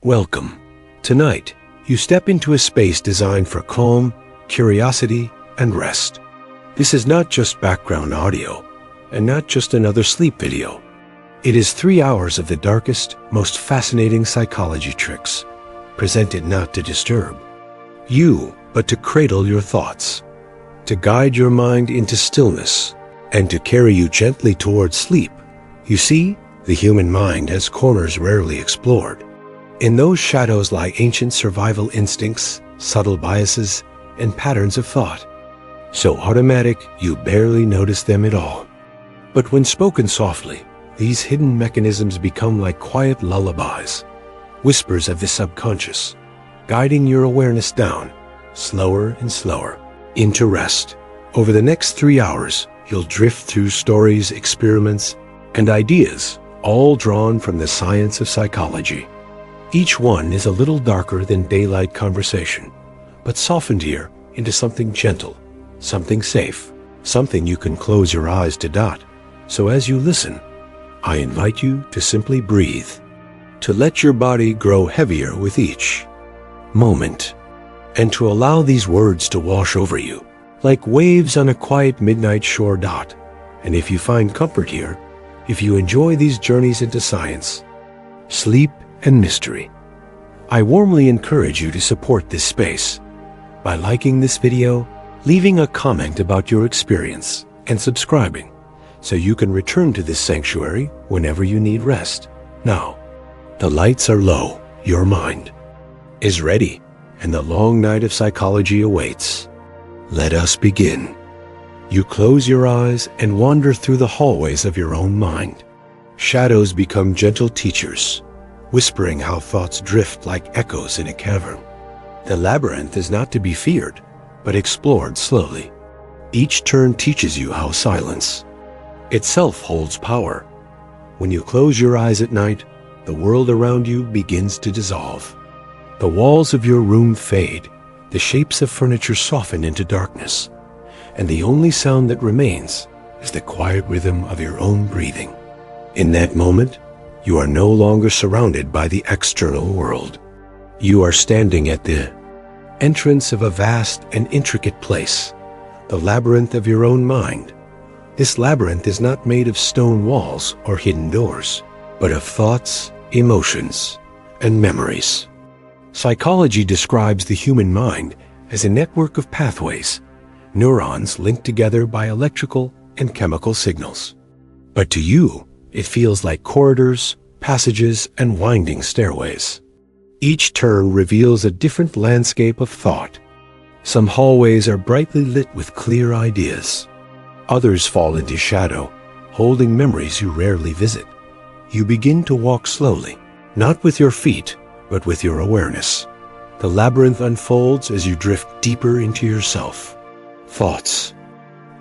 Welcome. Tonight, you step into a space designed for calm, curiosity, and rest. This is not just background audio, and not just another sleep video. It is 3 hours of the darkest, most fascinating psychology tricks, presented not to disturb you, but to cradle your thoughts, to guide your mind into stillness, and to carry you gently towards sleep. You see, the human mind has corners rarely explored. In those shadows lie ancient survival instincts, subtle biases, and patterns of thought. So automatic, you barely notice them at all. But when spoken softly, these hidden mechanisms become like quiet lullabies, whispers of the subconscious, guiding your awareness down, slower and slower, into rest. Over the next 3 hours, you'll drift through stories, experiments, and ideas, all drawn from the science of psychology. Each one is a little darker than daylight conversation, but softened here into something gentle, something safe, something you can close your eyes to dot. So as you listen, I invite you to simply breathe, to let your body grow heavier with each moment, and to allow these words to wash over you, like waves on a quiet midnight shore dot. And if you find comfort here, if you enjoy these journeys into science, sleep, and mystery, I warmly encourage you to support this space by liking this video, leaving a comment about your experience, and subscribing so you can return to this sanctuary whenever you need rest. Now, the lights are low, your mind is ready, and the long night of psychology awaits. Let us begin. You close your eyes and wander through the hallways of your own mind. Shadows become gentle teachers, whispering how thoughts drift like echoes in a cavern. The labyrinth is not to be feared, but explored slowly. Each turn teaches you how silence itself holds power. When you close your eyes at night, the world around you begins to dissolve. The walls of your room fade, the shapes of furniture soften into darkness, and the only sound that remains is the quiet rhythm of your own breathing. In that moment, you are no longer surrounded by the external world. You are standing at the entrance of a vast and intricate place, the labyrinth of your own mind. This labyrinth is not made of stone walls or hidden doors, but of thoughts, emotions, and memories. Psychology describes the human mind as a network of pathways, neurons linked together by electrical and chemical signals. But to you, it feels like corridors, passages, and winding stairways. Each turn reveals a different landscape of thought. Some hallways are brightly lit with clear ideas. Others fall into shadow, holding memories you rarely visit. You begin to walk slowly, not with your feet, but with your awareness. The labyrinth unfolds as you drift deeper into yourself. Thoughts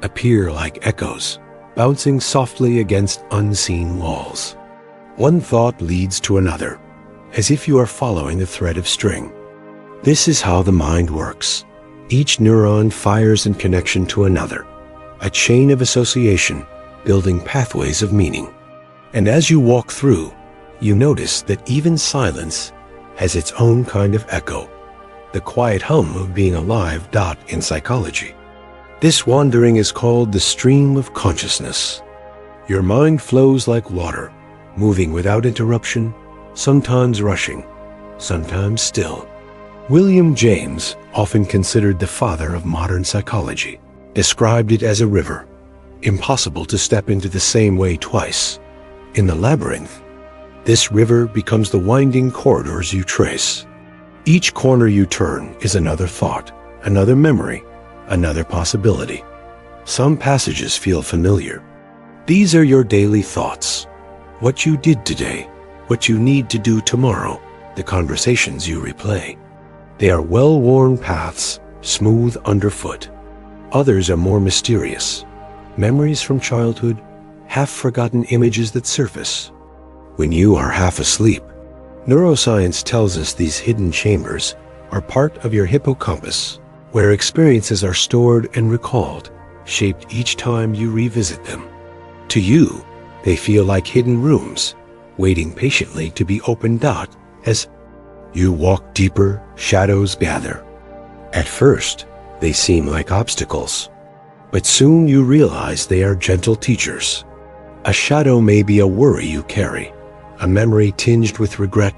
appear like echoes, bouncing softly against unseen walls. One thought leads to another, as if you are following a thread of string. This is how the mind works. Each neuron fires in connection to another, a chain of association, building pathways of meaning. And as you walk through, you notice that even silence has its own kind of echo, the quiet hum of being alive. In psychology, this wandering is called the stream of consciousness. Your mind flows like water, moving without interruption, sometimes rushing, sometimes still. William James, often considered the father of modern psychology, described it as a river, impossible to step into the same way twice. In the labyrinth, this river becomes the winding corridors you trace. Each corner you turn is another thought, another memory, another possibility. Some passages feel familiar. These are your daily thoughts. What you did today, what you need to do tomorrow, the conversations you replay. They are well-worn paths, smooth underfoot. Others are more mysterious. Memories from childhood, half-forgotten images that surface when you are half asleep. Neuroscience tells us these hidden chambers are part of your hippocampus, where experiences are stored and recalled, shaped each time you revisit them. To you, they feel like hidden rooms, waiting patiently to be opened. As You walk deeper, shadows gather. At first, they seem like obstacles, but soon you realize they are gentle teachers. A shadow may be a worry you carry, a memory tinged with regret,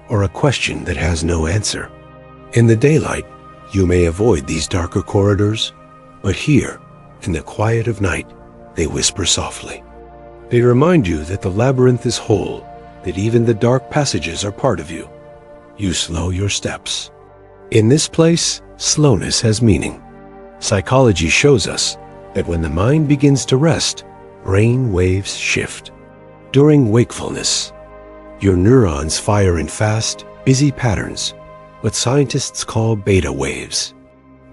or a question that has no answer. In the daylight, you may avoid these darker corridors, but here, in the quiet of night, they whisper softly. They remind you that the labyrinth is whole, that even the dark passages are part of you. You slow your steps. In this place, slowness has meaning. Psychology shows us that when the mind begins to rest, brain waves shift. During wakefulness, your neurons fire in fast, busy patterns, what scientists call beta waves.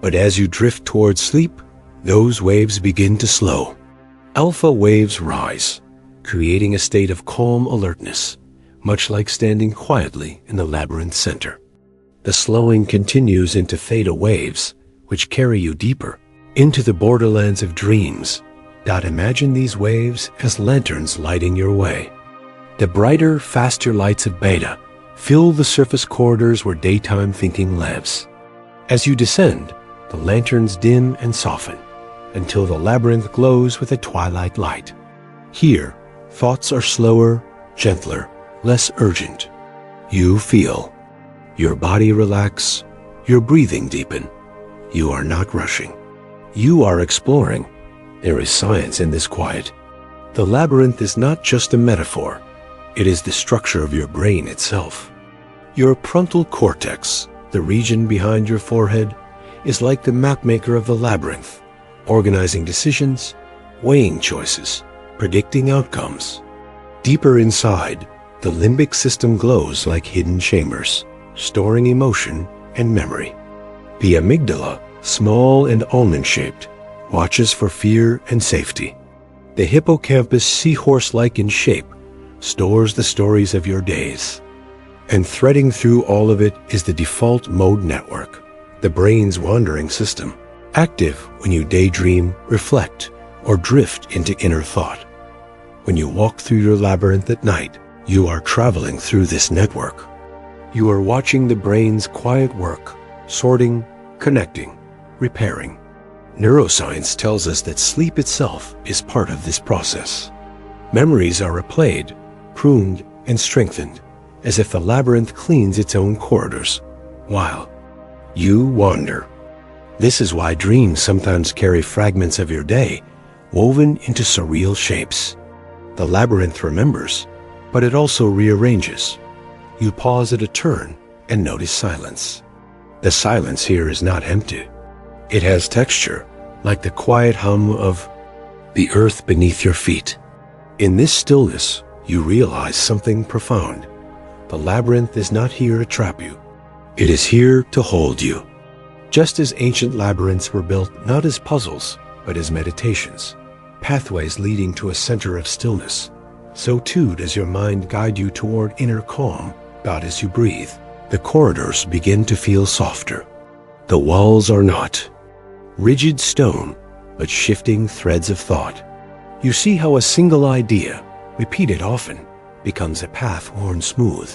But as you drift towards sleep, those waves begin to slow. Alpha waves rise, creating a state of calm alertness, much like standing quietly in the labyrinth center. The slowing continues into theta waves, which carry you deeper, into the borderlands of dreams. Imagine these waves as lanterns lighting your way. The brighter, faster lights of beta fill the surface corridors where daytime thinking lives. As you descend, the lanterns dim and soften, until the labyrinth glows with a twilight light. Here, thoughts are slower, gentler, less urgent. You feel. Your body relax, your breathing deepen. You are not rushing. You are exploring. There is science in this quiet. The labyrinth is not just a metaphor. It is the structure of your brain itself. Your frontal cortex, the region behind your forehead, is like the mapmaker of the labyrinth, organizing decisions, weighing choices, predicting outcomes. Deeper inside, the limbic system glows like hidden chambers, storing emotion and memory. The amygdala, small and almond-shaped, watches for fear and safety. The hippocampus, seahorse-like in shape, stores the stories of your days. And threading through all of it is the default mode network, the brain's wandering system, active when you daydream, reflect, or drift into inner thought. When you walk through your labyrinth at night, you are traveling through this network. You are watching the brain's quiet work, sorting, connecting, repairing. Neuroscience tells us that sleep itself is part of this process. Memories are replayed, pruned, and strengthened, as if the labyrinth cleans its own corridors, while you wander. This is why dreams sometimes carry fragments of your day, woven into surreal shapes. The labyrinth remembers, but it also rearranges. You pause at a turn and notice silence. The silence here is not empty. It has texture, like the quiet hum of the earth beneath your feet. In this stillness, you realize something profound. The labyrinth is not here to trap you. It is here to hold you. Just as ancient labyrinths were built not as puzzles, but as meditations, pathways leading to a center of stillness, so too does your mind guide you toward inner calm. But as you breathe, the corridors begin to feel softer. The walls are not rigid stone, but shifting threads of thought. You see how a single idea, repeated often, becomes a path worn smooth.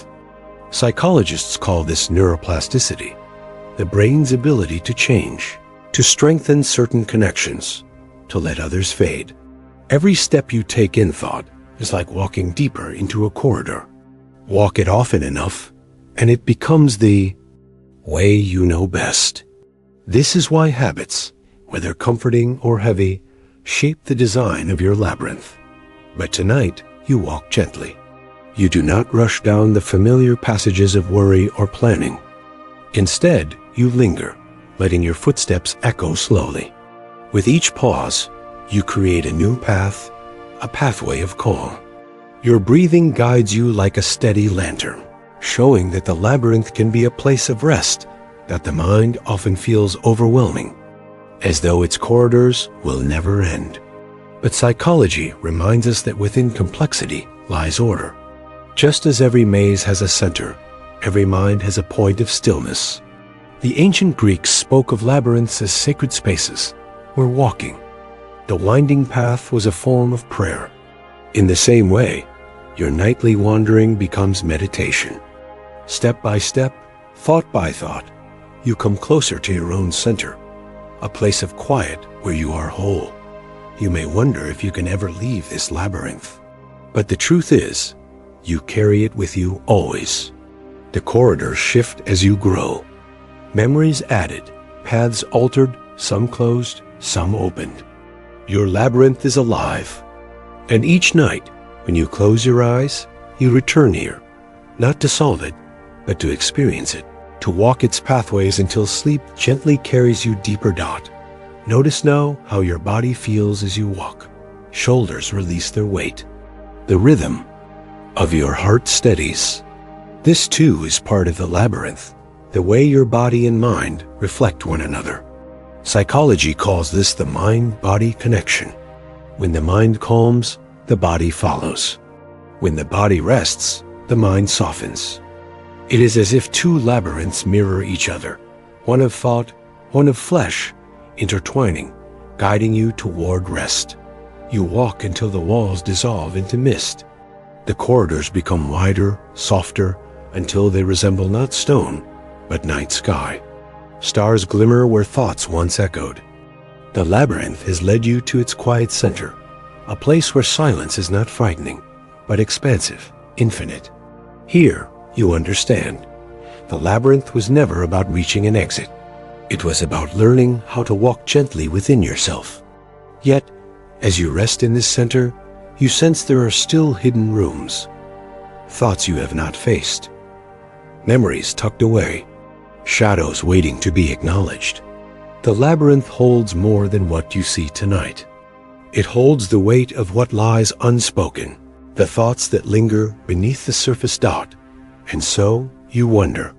Psychologists call this neuroplasticity, the brain's ability to change, to strengthen certain connections, to let others fade. Every step you take in thought is like walking deeper into a corridor. Walk it often enough, and it becomes the way you know best. This is why habits, whether comforting or heavy, shape the design of your labyrinth. But tonight, you walk gently. You do not rush down the familiar passages of worry or planning. Instead, you linger, letting your footsteps echo slowly. With each pause, you create a new path, a pathway of calm. Your breathing guides you like a steady lantern, showing that the labyrinth can be a place of rest, that the mind often feels overwhelming, as though its corridors will never end. But psychology reminds us that within complexity lies order. Just as every maze has a center, every mind has a point of stillness. The ancient Greeks spoke of labyrinths as sacred spaces where walking. The winding path was a form of prayer. In the same way, your nightly wandering becomes meditation. Step by step, Thought by thought, you come closer to your own center, a place of quiet where you are whole. You may wonder if you can ever leave this labyrinth. But the truth is, you carry it with you always. The corridors shift as you grow. Memories added, paths altered, some closed, some opened. Your labyrinth is alive. And each night, when you close your eyes, you return here, not to solve it, but to experience it, to walk its pathways until sleep gently carries you deeper. Notice now how your body feels as you walk. Shoulders release their weight. The rhythm of your heart steadies. This too is part of the labyrinth, the way your body and mind reflect one another. Psychology calls this the mind-body connection. When the mind calms, the body follows. When the body rests, the mind softens. It is as if two labyrinths mirror each other, one of thought, one of flesh, intertwining, guiding you toward rest. You walk until the walls dissolve into mist. The corridors become wider, softer, until they resemble not stone, but night sky. Stars glimmer where thoughts once echoed. The labyrinth has led you to its quiet center, a place where silence is not frightening, but expansive, infinite. Here, you understand. The labyrinth was never about reaching an exit. It was about learning how to walk gently within yourself. Yet, as you rest in this center, you sense there are still hidden rooms. Thoughts you have not faced. Memories tucked away. Shadows waiting to be acknowledged. The labyrinth holds more than what you see tonight. It holds the weight of what lies unspoken, the thoughts that linger beneath the surface. And so, you wonder,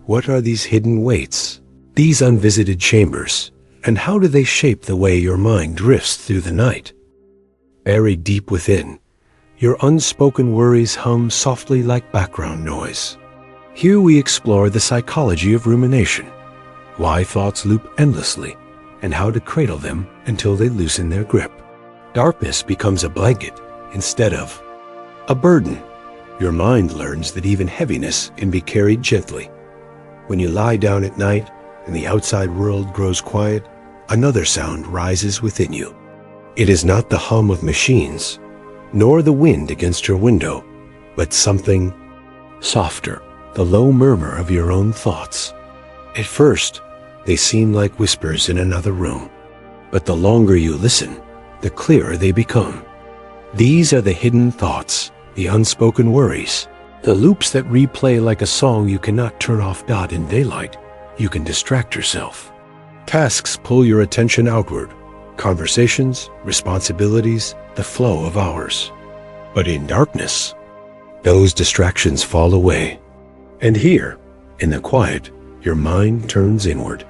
what are these hidden weights, these unvisited chambers, and how do they shape the way your mind drifts through the night? Buried deep within, your unspoken worries hum softly like background noise. Here we explore the psychology of rumination, why thoughts loop endlessly, and how to cradle them until they loosen their grip. Darkness becomes a blanket instead of a burden. Your mind learns that even heaviness can be carried gently. When you lie down at night and the outside world grows quiet, another sound rises within you. It is not the hum of machines, nor the wind against your window, but something softer, the low murmur of your own thoughts. At first, they seem like whispers in another room, but the longer you listen, the clearer they become. These are the hidden thoughts, the unspoken worries, the loops that replay like a song you cannot turn off. In daylight, you can distract yourself. Tasks pull your attention outward, conversations, responsibilities, the flow of hours. But in darkness, those distractions fall away. And here, in the quiet, your mind turns inward.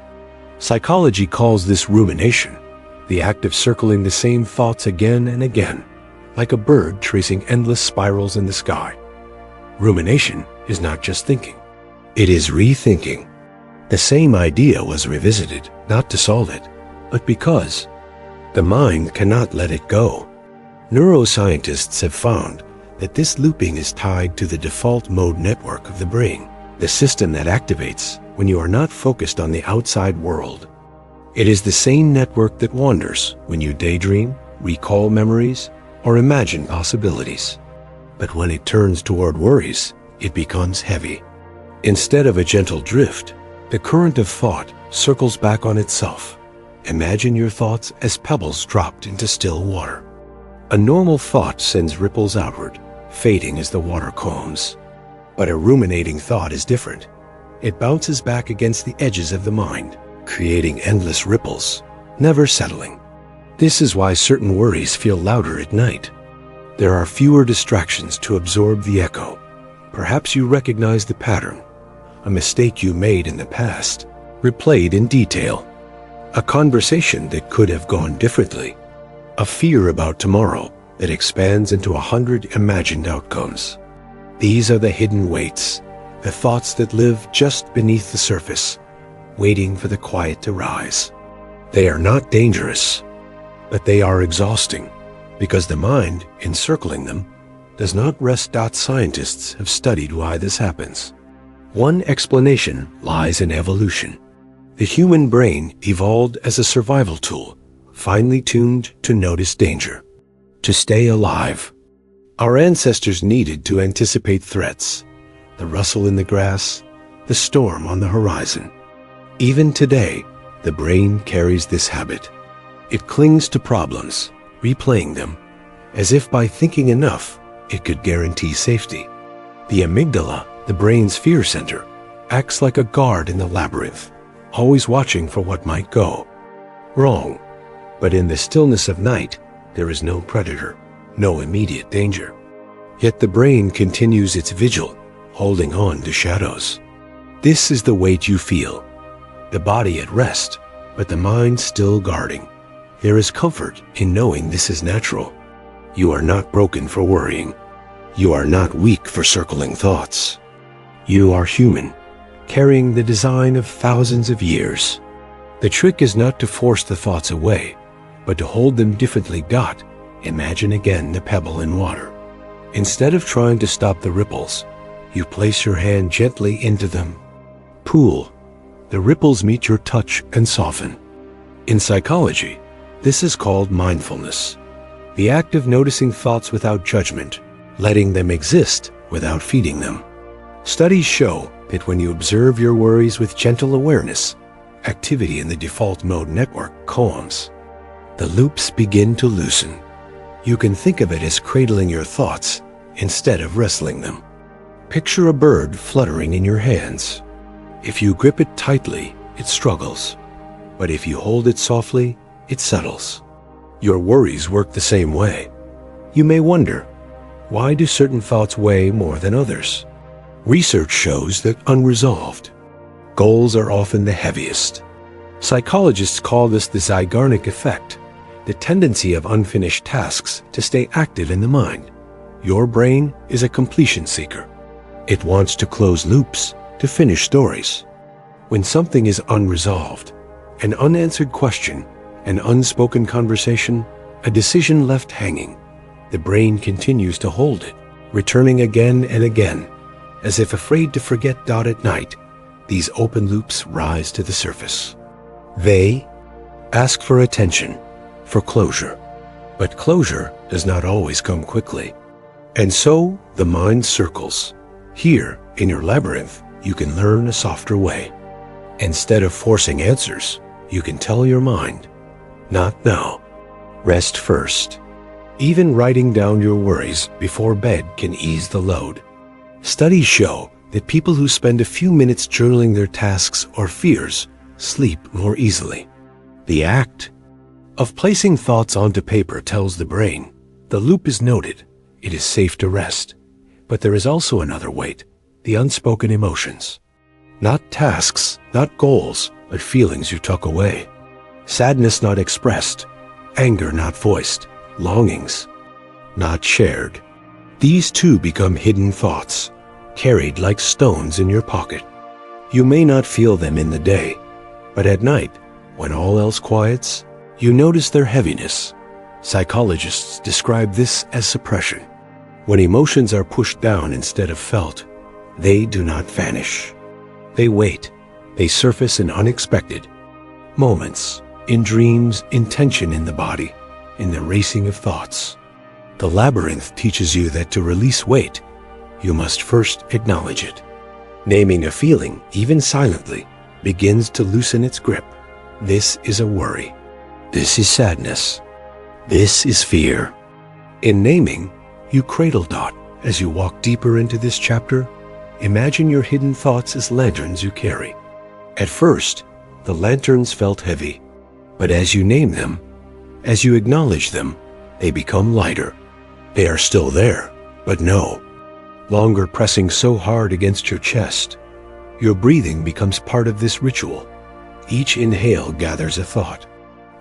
Psychology calls this rumination, the act of circling the same thoughts again and again, like a bird tracing endless spirals in the sky. Rumination is not just thinking. It is rethinking. The same idea was revisited, not to solve it, but because the mind cannot let it go. Neuroscientists have found that this looping is tied to the default mode network of the brain, the system that activates when you are not focused on the outside world. It is the same network that wanders when you daydream, recall memories, or imagine possibilities. But when it turns toward worries, it becomes heavy. Instead of a gentle drift, the current of thought circles back on itself. Imagine your thoughts as pebbles dropped into still water. A normal thought sends ripples outward, fading as the water calms. But a ruminating thought is different. It bounces back against the edges of the mind, creating endless ripples, never settling. This is why certain worries feel louder at night. There are fewer distractions to absorb the echo. Perhaps you recognize the pattern, a mistake you made in the past, replayed in detail. A conversation that could have gone differently. A fear about tomorrow that expands into 100 imagined outcomes. These are the hidden weights, the thoughts that live just beneath the surface, waiting for the quiet to rise. They are not dangerous, but they are exhausting, because the mind, encircling them, does not rest. Scientists have studied why this happens. One explanation lies in evolution. The human brain evolved as a survival tool, finely tuned to notice danger, to stay alive. Our ancestors needed to anticipate threats, the rustle in the grass, the storm on the horizon. Even today, the brain carries this habit. It clings to problems, replaying them, as if by thinking enough, it could guarantee safety. The amygdala, the brain's fear center, acts like a guard in the labyrinth, always watching for what might go wrong. But in the stillness of night, there is no predator, no immediate danger. Yet the brain continues its vigil, holding on to shadows. This is the weight you feel. The body at rest, but the mind still guarding. There is comfort in knowing this is natural. You are not broken for worrying. You are not weak for circling thoughts. You are human, carrying the design of thousands of years. The trick is not to force the thoughts away, but to hold them differently. Imagine again the pebble in water. Instead of trying to stop the ripples, you place your hand gently into them. Pool. The ripples meet your touch and soften. In psychology, this is called mindfulness. The act of noticing thoughts without judgment, letting them exist without feeding them. Studies show that when you observe your worries with gentle awareness, activity in the default mode network calms. The loops begin to loosen. You can think of it as cradling your thoughts instead of wrestling them. Picture a bird fluttering in your hands. If you grip it tightly, it struggles. But if you hold it softly, it settles. Your worries work the same way. You may wonder, why do certain thoughts weigh more than others? Research shows that unresolved goals are often the heaviest. Psychologists call this the Zeigarnik effect, the tendency of unfinished tasks to stay active in the mind. Your brain is a completion seeker. It wants to close loops, to finish stories. When something is unresolved, an unanswered question, an unspoken conversation, a decision left hanging, the brain continues to hold it, returning again and again, as if afraid to forget. At night, these open loops rise to the surface. They ask for attention, for closure. But closure does not always come quickly. And so the mind circles. Here, in your labyrinth, you can learn a softer way. Instead of forcing answers, you can tell your mind, not now. Rest first. Even writing down your worries before bed can ease the load. Studies show that people who spend a few minutes journaling their tasks or fears sleep more easily. The act of placing thoughts onto paper tells the brain, the loop is noted, it is safe to rest. But there is also another weight, the unspoken emotions. Not tasks, not goals, but feelings you tuck away. Sadness not expressed, anger not voiced, longings not shared. These too become hidden thoughts, carried like stones in your pocket. You may not feel them in the day, but at night, when all else quiets, you notice their heaviness. Psychologists describe this as suppression. When emotions are pushed down instead of felt, they do not vanish. They wait. They surface in unexpected moments, in dreams, in tension in the body, in the racing of thoughts. The labyrinth teaches you that to release weight, you must first acknowledge it. Naming a feeling, even silently, begins to loosen its grip. This is a worry. This is sadness. This is fear. In naming, you cradle. As you walk deeper into this chapter, imagine your hidden thoughts as lanterns you carry. At first, the lanterns felt heavy, but as you name them, as you acknowledge them, they become lighter. They are still there, but no longer pressing so hard against your chest. Your breathing becomes part of this ritual. Each inhale gathers a thought.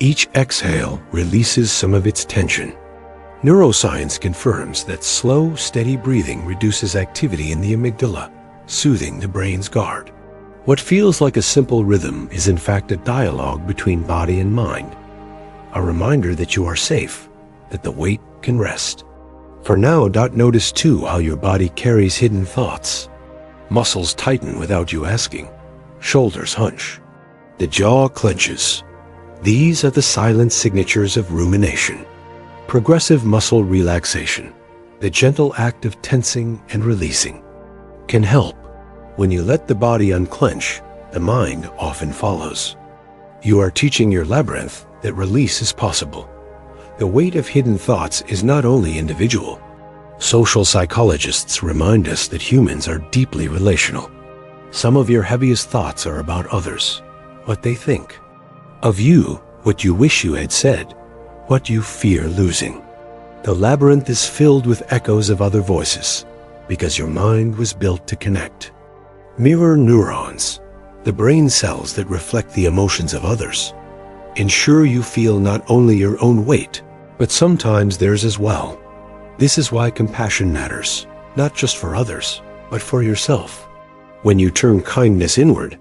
Each exhale releases some of its tension. Neuroscience confirms that slow, steady breathing reduces activity in the amygdala, soothing the brain's guard. What feels like a simple rhythm is in fact a dialogue between body and mind, a reminder that you are safe, that the weight can rest. For now, notice too how your body carries hidden thoughts. Muscles tighten without you asking. Shoulders hunch. The jaw clenches. These are the silent signatures of rumination. Progressive muscle relaxation, the gentle act of tensing and releasing, can help. When you let the body unclench, the mind often follows. You are teaching your labyrinth that release is possible. The weight of hidden thoughts is not only individual. Social psychologists remind us that humans are deeply relational. Some of your heaviest thoughts are about others, what they think. Of you, what you wish you had said, what you fear losing. The labyrinth is filled with echoes of other voices, because your mind was built to connect. Mirror neurons, the brain cells that reflect the emotions of others, ensure you feel not only your own weight, but sometimes theirs as well. This is why compassion matters, not just for others, but for yourself. When you turn kindness inward,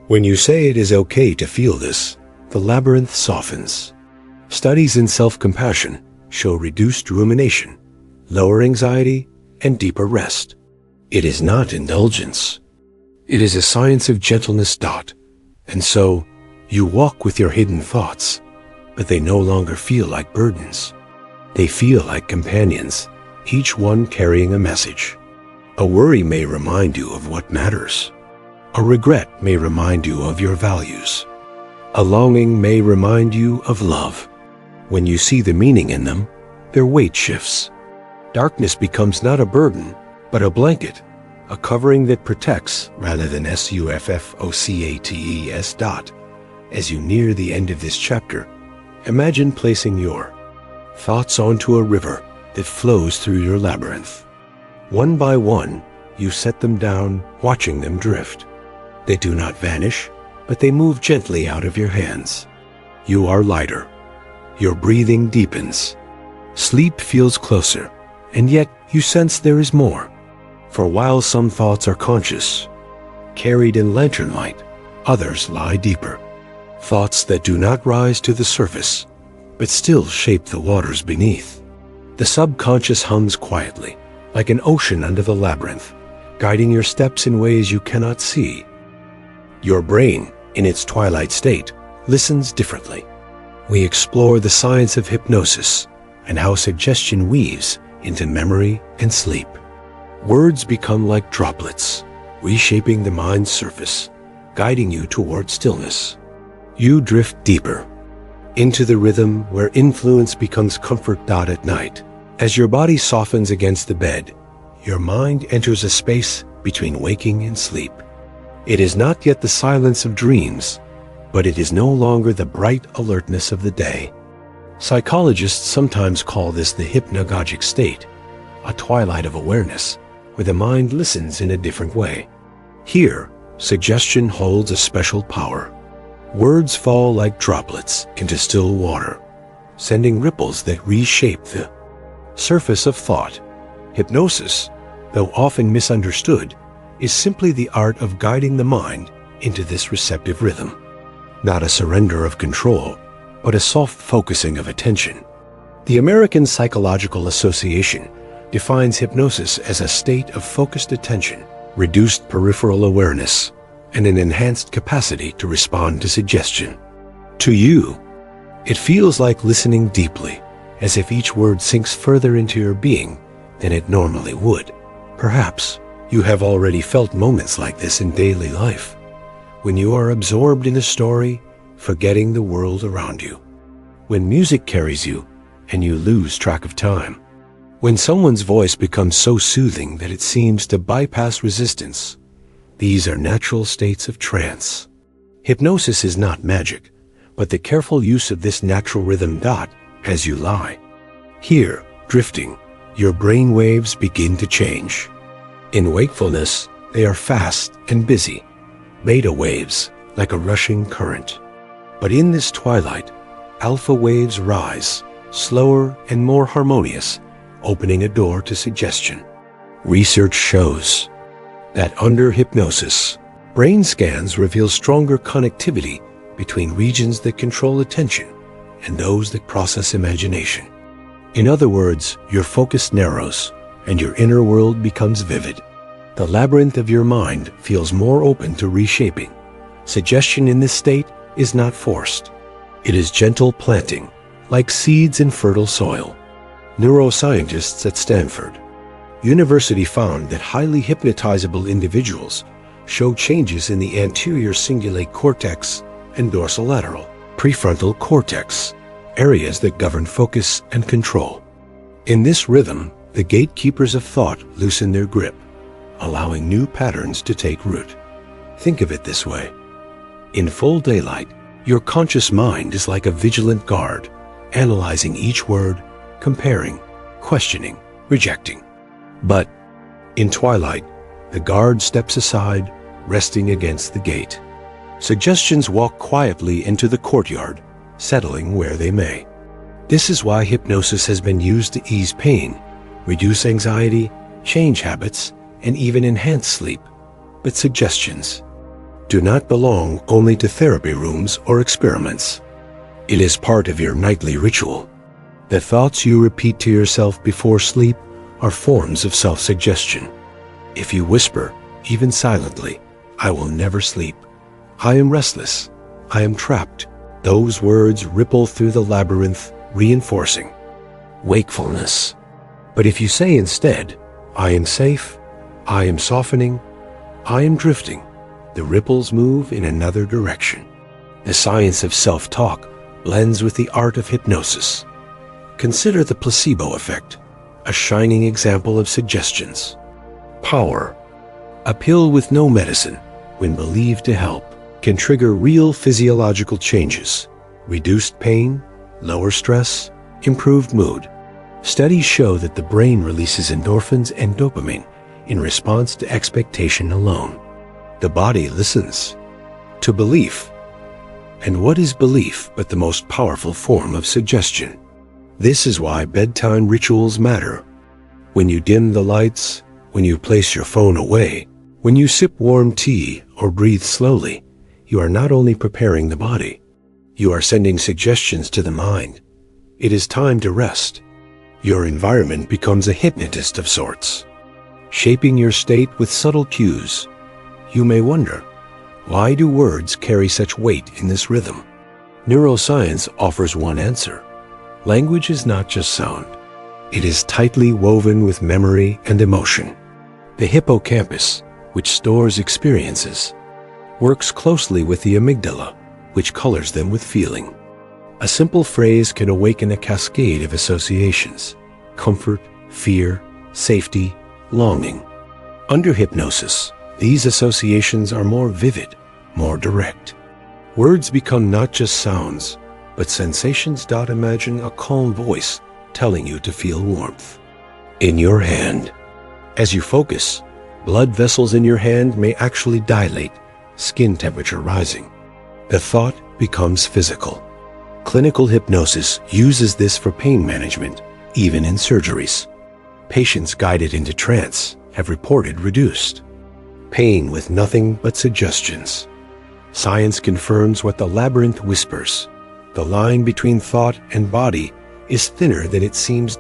when you say it is okay to feel this, the labyrinth softens. Studies in self-compassion show reduced rumination, lower anxiety, and deeper rest. It is not indulgence. It is a science of gentleness. And so, you walk with your hidden thoughts, but they no longer feel like burdens. They feel like companions, each one carrying a message. A worry may remind you of what matters. A regret may remind you of your values. A longing may remind you of love. When you see the meaning in them, their weight shifts. Darkness becomes not a burden, but a blanket, a covering that protects rather than suffocates. As you near the end of this chapter, imagine placing your thoughts onto a river that flows through your labyrinth. One by one, you set them down, watching them drift. They do not vanish, but they move gently out of your hands. You are lighter. Your breathing deepens. Sleep feels closer, and yet you sense there is more. For while some thoughts are conscious, carried in lantern light, others lie deeper. Thoughts that do not rise to the surface, but still shape the waters beneath. The subconscious hums quietly, like an ocean under the labyrinth, guiding your steps in ways you cannot see. Your brain, in its twilight state, listens differently. We explore the science of hypnosis and how suggestion weaves into memory and sleep. Words become like droplets, reshaping the mind's surface, guiding you toward stillness. You drift deeper, into the rhythm where influence becomes comfort. At night, as your body softens against the bed, your mind enters a space between waking and sleep. It is not yet the silence of dreams, but it is no longer the bright alertness of the day. Psychologists sometimes call this the hypnagogic state, a twilight of awareness, where the mind listens in a different way. Here, suggestion holds a special power. Words fall like droplets into still water, sending ripples that reshape the surface of thought. Hypnosis, though often misunderstood, is simply the art of guiding the mind into this receptive rhythm. Not a surrender of control, but a soft focusing of attention. The American Psychological Association defines hypnosis as a state of focused attention, reduced peripheral awareness, and an enhanced capacity to respond to suggestion. To you, it feels like listening deeply, as if each word sinks further into your being than it normally would. Perhaps you have already felt moments like this in daily life, when you are absorbed in a story, forgetting the world around you. When music carries you and you lose track of time. When someone's voice becomes so soothing that it seems to bypass resistance. These are natural states of trance. Hypnosis is not magic, but the careful use of this natural rhythm. As you lie here, drifting, your brain waves begin to change. In wakefulness, they are fast and busy, beta waves like a rushing current. But in this twilight, alpha waves rise, slower and more harmonious, opening a door to suggestion. Research shows that under hypnosis, brain scans reveal stronger connectivity between regions that control attention and those that process imagination. In other words, your focus narrows and your inner world becomes vivid. The labyrinth of your mind feels more open to reshaping. Suggestion in this state is not forced. It is gentle planting, like seeds in fertile soil. Neuroscientists at Stanford University found that highly hypnotizable individuals show changes in the anterior cingulate cortex and dorsolateral prefrontal cortex, areas that govern focus and control. In this rhythm, the gatekeepers of thought loosen their grip, allowing new patterns to take root. Think of it this way. In full daylight, your conscious mind is like a vigilant guard, analyzing each word, comparing, questioning, rejecting. But in twilight, the guard steps aside, resting against the gate. Suggestions walk quietly into the courtyard, settling where they may. This is why hypnosis has been used to ease pain, reduce anxiety, change habits, and even enhance sleep. But suggestions do not belong only to therapy rooms or experiments. It is part of your nightly ritual. The thoughts you repeat to yourself before sleep are forms of self-suggestion. If you whisper, even silently, "I will never sleep," "I am restless," "I am trapped," those words ripple through the labyrinth, reinforcing wakefulness. But if you say instead, "I am safe," "I am softening," "I am drifting," the ripples move in another direction. The science of self-talk blends with the art of hypnosis. Consider the placebo effect, a shining example of suggestions. Power. A pill with no medicine, when believed to help, can trigger real physiological changes: reduced pain, lower stress, improved mood. Studies show that the brain releases endorphins and dopamine in response to expectation alone. The body listens to belief. And what is belief but the most powerful form of suggestion? This is why bedtime rituals matter. When you dim the lights, when you place your phone away, when you sip warm tea or breathe slowly, you are not only preparing the body, you are sending suggestions to the mind. It is time to rest. Your environment becomes a hypnotist of sorts, shaping your state with subtle cues. You may wonder, why do words carry such weight in this rhythm? Neuroscience offers one answer. Language is not just sound. It is tightly woven with memory and emotion. The hippocampus, which stores experiences, works closely with the amygdala, which colors them with feeling. A simple phrase can awaken a cascade of associations: comfort, fear, safety, longing. Under hypnosis, these associations are more vivid, more direct. Words become not just sounds, but sensations. Imagine a calm voice telling you to feel warmth in your hand. As you focus, blood vessels in your hand may actually dilate, skin temperature rising. The thought becomes physical. Clinical hypnosis uses this for pain management, even in surgeries. Patients guided into trance have reported reduced pain with nothing but suggestions. Science confirms what the labyrinth whispers. The line between thought and body is thinner than it seems.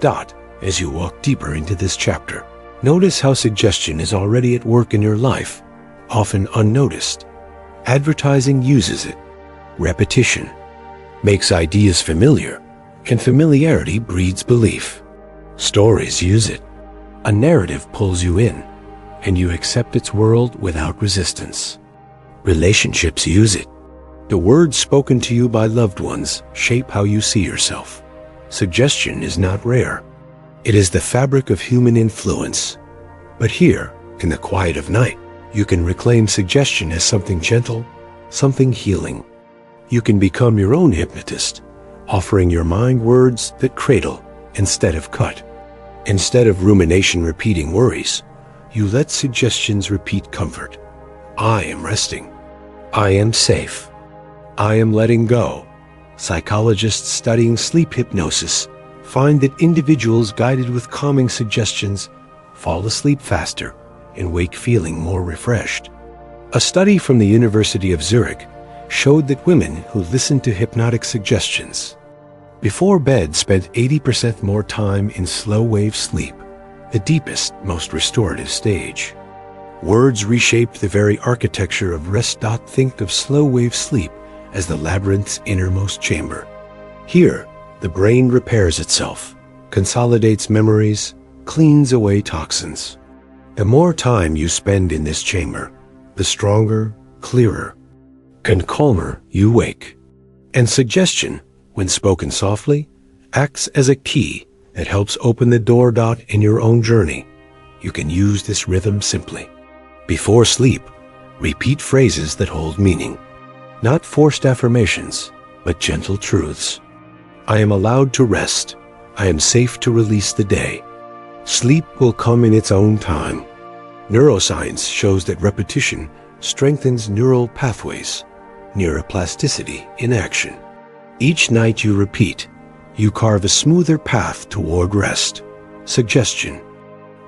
As you walk deeper into this chapter, notice how suggestion is already at work in your life, often unnoticed. Advertising uses it. Repetition makes ideas familiar, and familiarity breeds belief. Stories use it. A narrative pulls you in, and you accept its world without resistance. Relationships use it. The words spoken to you by loved ones shape how you see yourself. Suggestion is not rare. It is the fabric of human influence. But here, in the quiet of night, you can reclaim suggestion as something gentle, something healing. You can become your own hypnotist, offering your mind words that cradle instead of cut. Instead of rumination repeating worries, you let suggestions repeat comfort. I am resting. I am safe. I am letting go. Psychologists studying sleep hypnosis find that individuals guided with calming suggestions fall asleep faster and wake feeling more refreshed. A study from the University of Zurich showed that women who listened to hypnotic suggestions before bed spent 80% more time in slow wave sleep, the deepest, most restorative stage. Words reshape the very architecture of rest. Think of slow-wave sleep as the labyrinth's innermost chamber. Here, the brain repairs itself, consolidates memories, cleans away toxins. The more time you spend in this chamber, the stronger, clearer, and calmer you wake. And suggestion, when spoken softly, acts as a key that helps open the door. In your own journey, you can use this rhythm simply. Before sleep, repeat phrases that hold meaning. Not forced affirmations, but gentle truths. I am allowed to rest. I am safe to release the day. Sleep will come in its own time. Neuroscience shows that repetition strengthens neural pathways, neuroplasticity in action. Each night you repeat, you carve a smoother path toward rest. Suggestion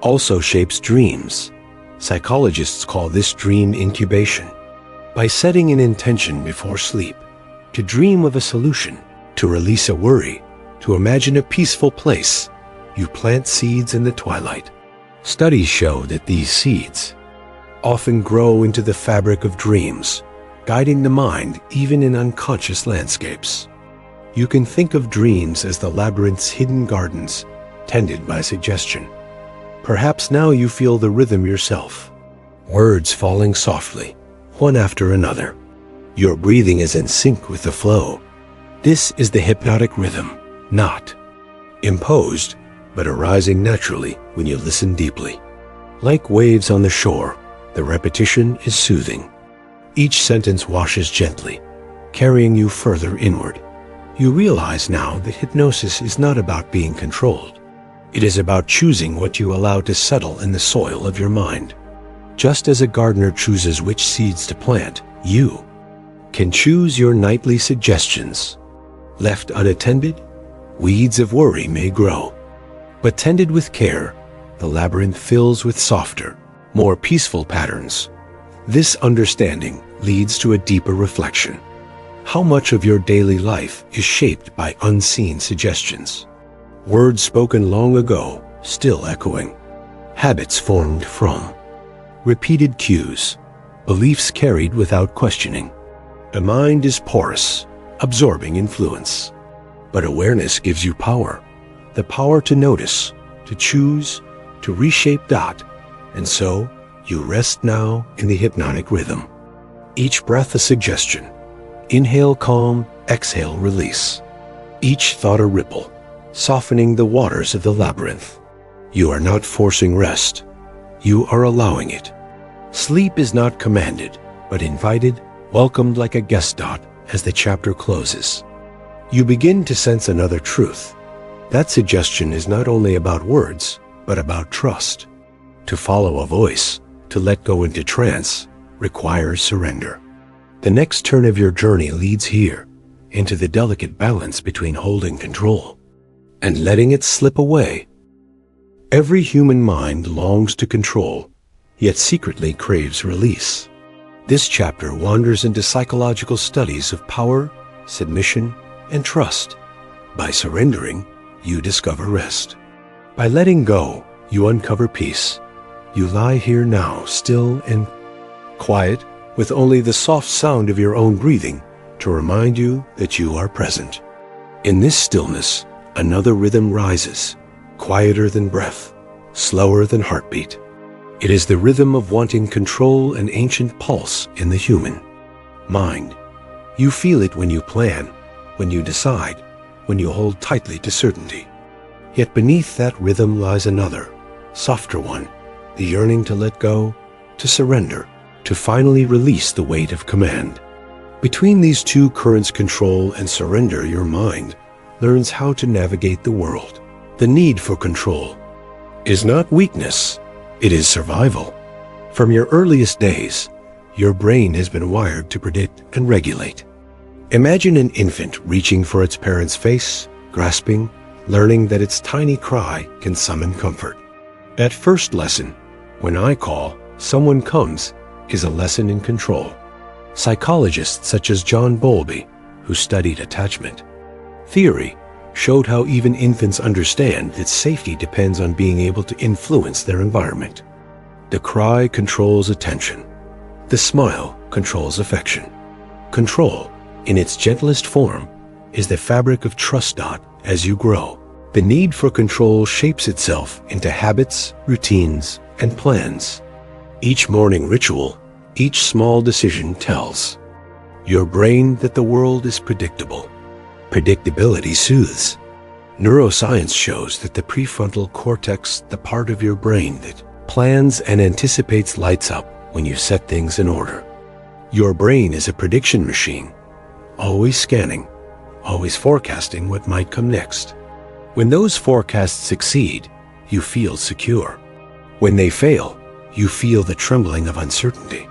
also shapes dreams. Psychologists call this dream incubation. By setting an intention before sleep, to dream of a solution, to release a worry, to imagine a peaceful place, you plant seeds in the twilight. Studies show that these seeds often grow into the fabric of dreams, guiding the mind even in unconscious landscapes. You can think of dreams as the labyrinth's hidden gardens, tended by suggestion. Perhaps now you feel the rhythm yourself. Words falling softly, one after another. Your breathing is in sync with the flow. This is the hypnotic rhythm, not imposed, but arising naturally when you listen deeply. Like waves on the shore, the repetition is soothing. Each sentence washes gently, carrying you further inward. You realize now that hypnosis is not about being controlled. It is about choosing what you allow to settle in the soil of your mind. Just as a gardener chooses which seeds to plant, you can choose your nightly suggestions. Left unattended, weeds of worry may grow. But tended with care, the labyrinth fills with softer, more peaceful patterns. This understanding leads to a deeper reflection. How much of your daily life is shaped by unseen suggestions? Words spoken long ago, still echoing. Habits formed from repeated cues, beliefs carried without questioning. The mind is porous, absorbing influence. But awareness gives you power. The power to notice, to choose, to reshape. And so, you rest now in the hypnotic rhythm. Each breath a suggestion. Inhale calm, exhale release. Each thought a ripple, softening the waters of the labyrinth. You are not forcing rest. You are allowing it. Sleep is not commanded, but invited, welcomed like a guest. As the chapter closes, you begin to sense another truth. That suggestion is not only about words, but about trust. To follow a voice, to let go into trance, requires surrender. The next turn of your journey leads here, into the delicate balance between holding control and letting it slip away. Every human mind longs to control, yet secretly craves release. This chapter wanders into psychological studies of power, submission, and trust. By surrendering, you discover rest. By letting go, you uncover peace. You lie here now, still and quiet, with only the soft sound of your own breathing to remind you that you are present. In this stillness, another rhythm rises, quieter than breath, slower than heartbeat. It is the rhythm of wanting control, an ancient pulse in the human mind. You feel it when you plan, when you decide, when you hold tightly to certainty. Yet beneath that rhythm lies another, softer one, the yearning to let go, to surrender, to finally release the weight of command. Between these two currents, control and surrender, your mind learns how to navigate the world. The need for control is not weakness, it is survival. From your earliest days, your brain has been wired to predict and regulate. Imagine an infant reaching for its parent's face, grasping, learning that its tiny cry can summon comfort. That first lesson, when I call, someone comes, is a lesson in control. Psychologists such as John Bowlby, who studied attachment theory, showed how even infants understand that safety depends on being able to influence their environment. The cry controls attention. The smile controls affection. Control, in its gentlest form, is the fabric of trust. As you grow, the need for control shapes itself into habits, routines, and plans. Each morning ritual, each small decision tells your brain that the world is predictable. Predictability soothes. Neuroscience shows that the prefrontal cortex, the part of your brain that plans and anticipates, lights up when you set things in order. Your brain is a prediction machine, always scanning, always forecasting what might come next. When those forecasts succeed, you feel secure. When they fail, you feel the trembling of uncertainty.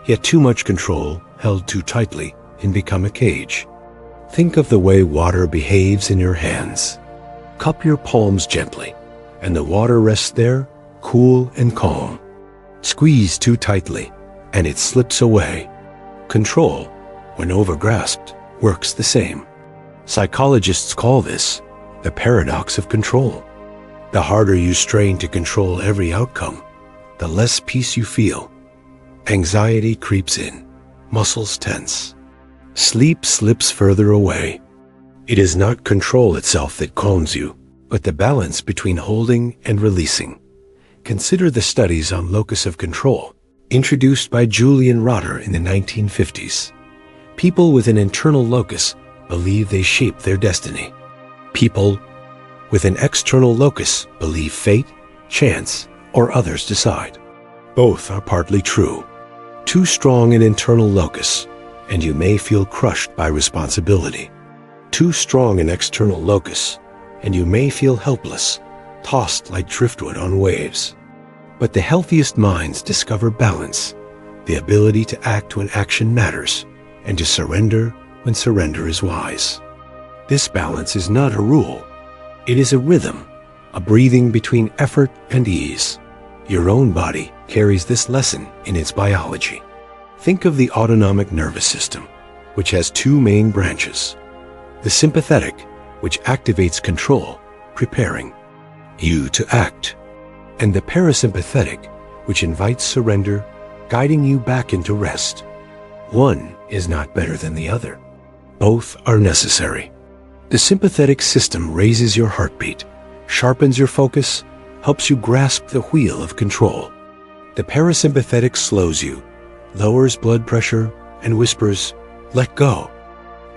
Yet too much control, held too tightly, can become a cage. Think of the way water behaves in your hands. Cup your palms gently, and the water rests there, cool and calm. Squeeze too tightly, and it slips away. Control, when overgrasped, works the same. Psychologists call this the paradox of control. The harder you strain to control every outcome, the less peace you feel. Anxiety creeps in, muscles tense. Sleep slips further away. It is not control itself that calms you, but the balance between holding and releasing. Consider the studies on locus of control, introduced by Julian Rotter in the 1950s. People with an internal locus believe they shape their destiny. People with an external locus believe fate, chance, or others decide. Both are partly true. Too strong an internal locus, and you may feel crushed by responsibility. Too strong an external locus, and you may feel helpless, tossed like driftwood on waves. But the healthiest minds discover balance, the ability to act when action matters, and to surrender when surrender is wise. This balance is not a rule. It is a rhythm, a breathing between effort and ease. Your own body carries this lesson in its biology. Think of the autonomic nervous system, which has two main branches. The sympathetic, which activates control, preparing you to act, and the parasympathetic, which invites surrender, guiding you back into rest. One is not better than the other. Both are necessary. The sympathetic system raises your heartbeat, sharpens your focus, helps you grasp the wheel of control. The parasympathetic slows you, lowers blood pressure, and whispers, "Let go."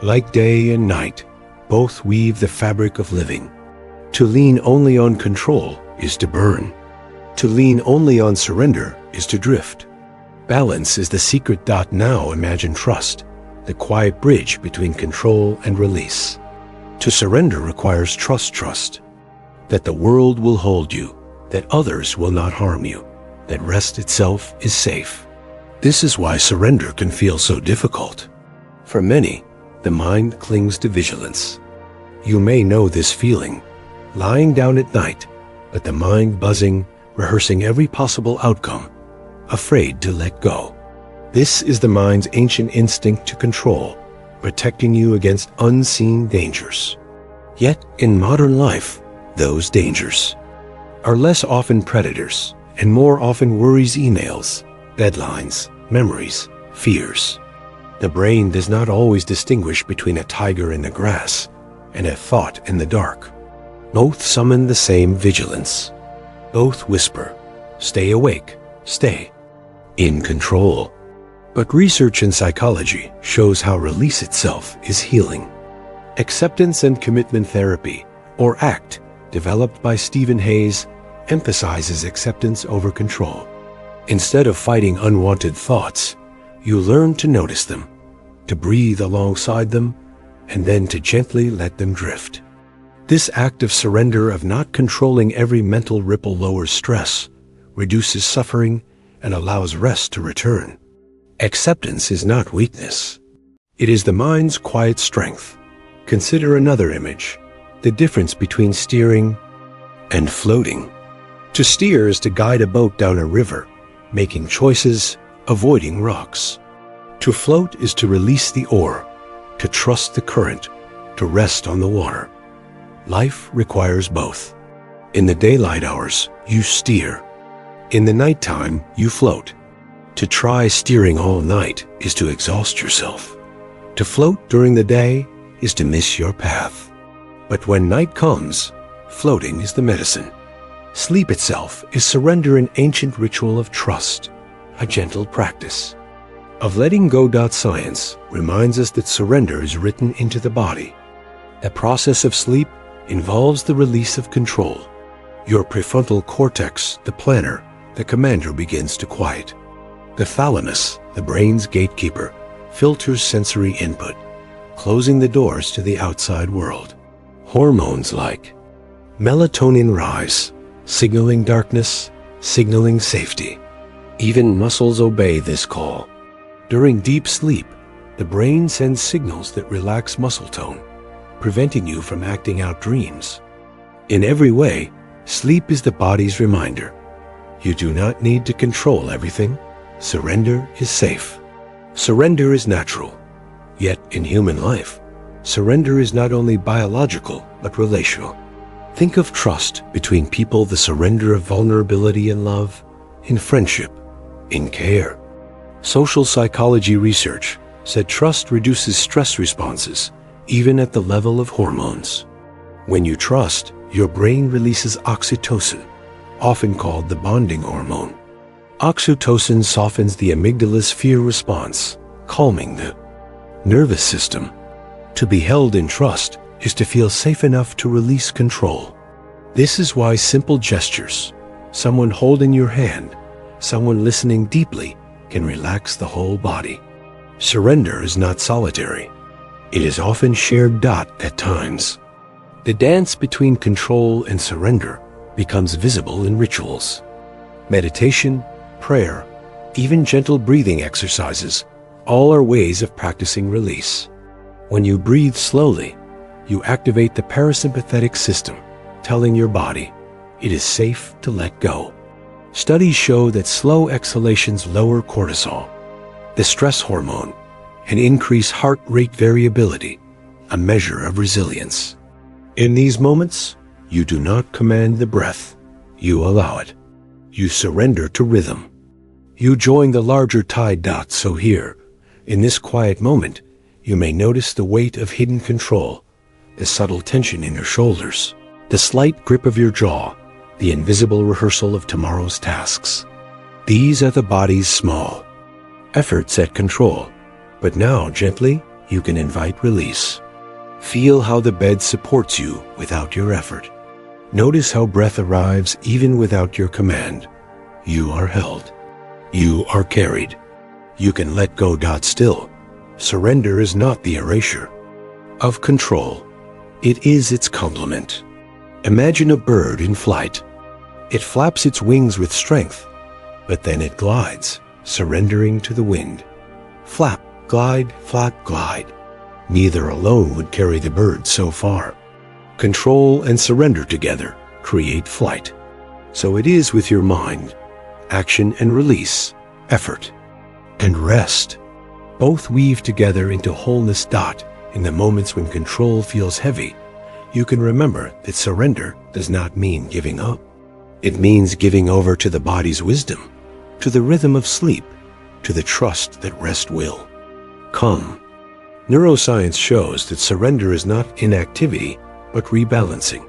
Like day and night, both weave the fabric of living. To lean only on control is to burn. To lean only on surrender is to drift. Balance is the secret. Now imagine trust, the quiet bridge between control and release. To surrender requires trust that the world will hold you, that others will not harm you, that rest itself is safe. This is why surrender can feel so difficult. For many, the mind clings to vigilance. You may know this feeling, lying down at night, but the mind buzzing, rehearsing every possible outcome, afraid to let go. This is the mind's ancient instinct to control, protecting you against unseen dangers. Yet, in modern life, those dangers are less often predators and more often worries, emails, deadlines, memories, fears. The brain does not always distinguish between a tiger in the grass and a thought in the dark. Both summon the same vigilance. Both whisper, "Stay awake, stay in control." But research in psychology shows how release itself is healing. Acceptance and commitment therapy, or ACT, developed by Stephen Hayes, emphasizes acceptance over control. Instead of fighting unwanted thoughts, you learn to notice them, to breathe alongside them, and then to gently let them drift. This act of surrender, of not controlling every mental ripple, lowers stress, reduces suffering, and allows rest to return. Acceptance is not weakness. It is the mind's quiet strength. Consider another image, the difference between steering and floating. To steer is to guide a boat down a river, making choices, avoiding rocks. To float is to release the oar, to trust the current, to rest on the water. Life requires both. In the daylight hours, you steer. In the nighttime, you float. To try steering all night is to exhaust yourself. To float during the day is to miss your path. But when night comes, floating is the medicine. Sleep itself is surrender, an ancient ritual of trust, a gentle practice. Of letting go. Science reminds us that surrender is written into the body. The process of sleep involves the release of control. Your prefrontal cortex, the planner, the commander, begins to quiet. The thalamus, the brain's gatekeeper, filters sensory input, closing the doors to the outside world. Hormones like melatonin rise, signaling darkness, signaling safety. Even muscles obey this call. During deep sleep, the brain sends signals that relax muscle tone, preventing you from acting out dreams. In every way, sleep is the body's reminder. You do not need to control everything. Surrender is safe. Surrender is natural. Yet in human life, surrender is not only biological, but relational. Think of trust between people, the surrender of vulnerability in love, in friendship, in care. Social psychology research said trust reduces stress responses, even at the level of hormones. When you trust, your brain releases oxytocin, often called the bonding hormone. Oxytocin softens the amygdala's fear response, calming the nervous system. To be held in trust is to feel safe enough to release control. This is why simple gestures, someone holding your hand, someone listening deeply, can relax the whole body. Surrender is not solitary. It is often shared. At times, the dance between control and surrender becomes visible in rituals. Meditation, prayer, even gentle breathing exercises, all are ways of practicing release. When you breathe slowly, you activate the parasympathetic system, telling your body it is safe to let go. Studies show that slow exhalations lower cortisol, the stress hormone, and increase heart rate variability, a measure of resilience. In these moments, you do not command the breath, you allow it. You surrender to rhythm. You join the larger tide. So here, in this quiet moment, you may notice the weight of hidden control, the subtle tension in your shoulders, the slight grip of your jaw, the invisible rehearsal of tomorrow's tasks. These are the body's small efforts at control, but now gently you can invite release. Feel how the bed supports you without your effort. Notice how breath arrives even without your command. You are held. You are carried. You can let go. Still, surrender is not the erasure of control. It is its complement. Imagine a bird in flight. It flaps its wings with strength, but then it glides, surrendering to the wind. Flap, glide, flap, glide. Neither alone would carry the bird so far. Control and surrender together create flight. So it is with your mind. Action and release, effort and rest, both weave together into wholeness. In the moments when control feels heavy, you can remember that surrender does not mean giving up. It means giving over to the body's wisdom, to the rhythm of sleep, to the trust that rest will come. Neuroscience shows that surrender is not inactivity, but rebalancing.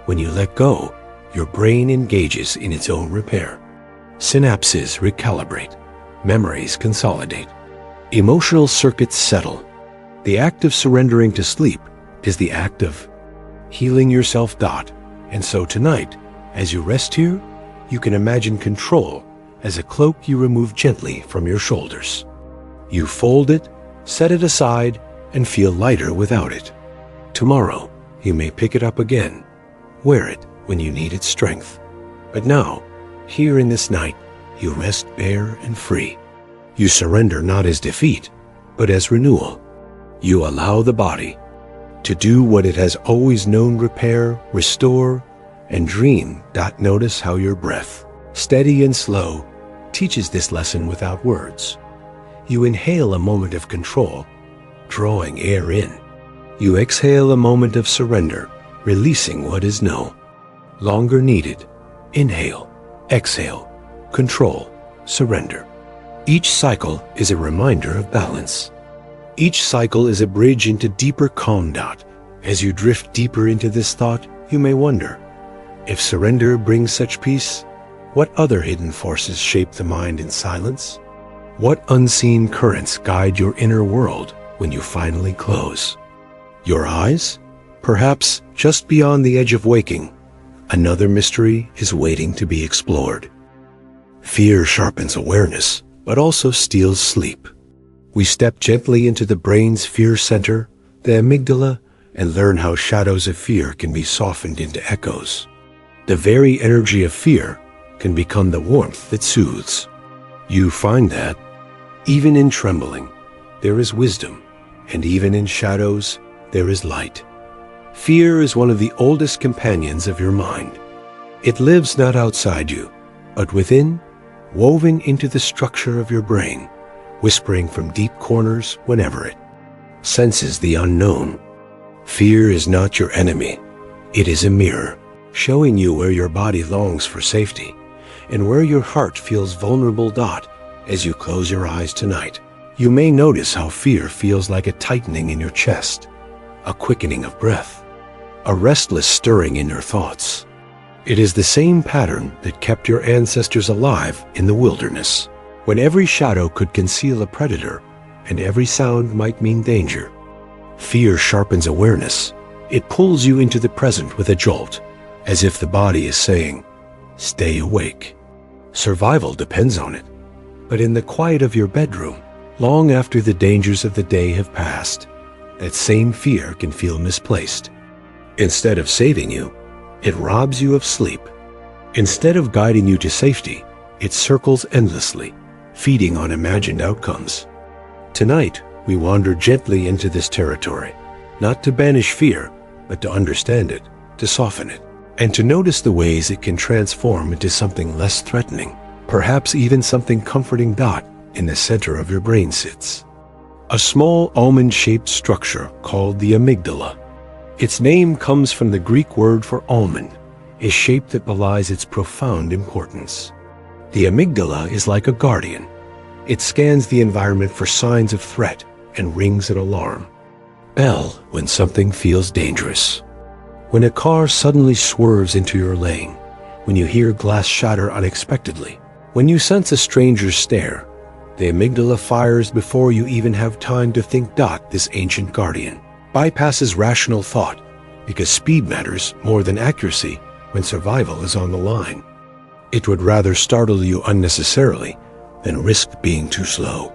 When you let go, your brain engages in its own repair. Synapses recalibrate, memories consolidate, emotional circuits settle. The act of surrendering to sleep is the act of healing yourself. And so tonight, as you rest here, you can imagine control as a cloak you remove gently from your shoulders. You fold it, set it aside, and feel lighter without it. Tomorrow, you may pick it up again, wear it when you need its strength. But now, here in this night, you rest bare and free. You surrender not as defeat, but as renewal. You allow the body to do what it has always known: repair, restore, and dream. Notice how your breath, steady and slow, teaches this lesson without words. You inhale a moment of control, drawing air in. You exhale a moment of surrender, releasing what is no longer needed. Inhale, exhale, control, surrender. Each cycle is a reminder of balance. Each cycle is a bridge into deeper calm. As you drift deeper into this thought, you may wonder, if surrender brings such peace, what other hidden forces shape the mind in silence? What unseen currents guide your inner world when you finally close your eyes? Perhaps just beyond the edge of waking, another mystery is waiting to be explored. Fear sharpens awareness, but also steals sleep. We step gently into the brain's fear center, the amygdala, and learn how shadows of fear can be softened into echoes. The very energy of fear can become the warmth that soothes. You find that, even in trembling, there is wisdom, and even in shadows, there is light. Fear is one of the oldest companions of your mind. It lives not outside you, but within, woven into the structure of your brain, whispering from deep corners whenever it senses the unknown. Fear is not your enemy. It is a mirror, showing you where your body longs for safety and where your heart feels vulnerable. As you close your eyes tonight, you may notice how fear feels like a tightening in your chest, a quickening of breath, a restless stirring in your thoughts. It is the same pattern that kept your ancestors alive in the wilderness, when every shadow could conceal a predator and every sound might mean danger. Fear sharpens awareness. It pulls you into the present with a jolt, as if the body is saying, "Stay awake." Survival depends on it. But in the quiet of your bedroom, long after the dangers of the day have passed, that same fear can feel misplaced. Instead of saving you, it robs you of sleep. Instead of guiding you to safety, it circles endlessly, feeding on imagined outcomes. Tonight, we wander gently into this territory, not to banish fear, but to understand it, to soften it, and to notice the ways it can transform into something less threatening, perhaps even something comforting. In the center of your brain sits a small almond-shaped structure called the amygdala. Its name comes from the Greek word for almond, a shape that belies its profound importance. The amygdala is like a guardian. It scans the environment for signs of threat and rings an alarm bell when something feels dangerous. When a car suddenly swerves into your lane, when you hear glass shatter unexpectedly, when you sense a stranger's stare, the amygdala fires before you even have time to think. This ancient guardian bypasses rational thought because speed matters more than accuracy when survival is on the line. It would rather startle you unnecessarily than risk being too slow.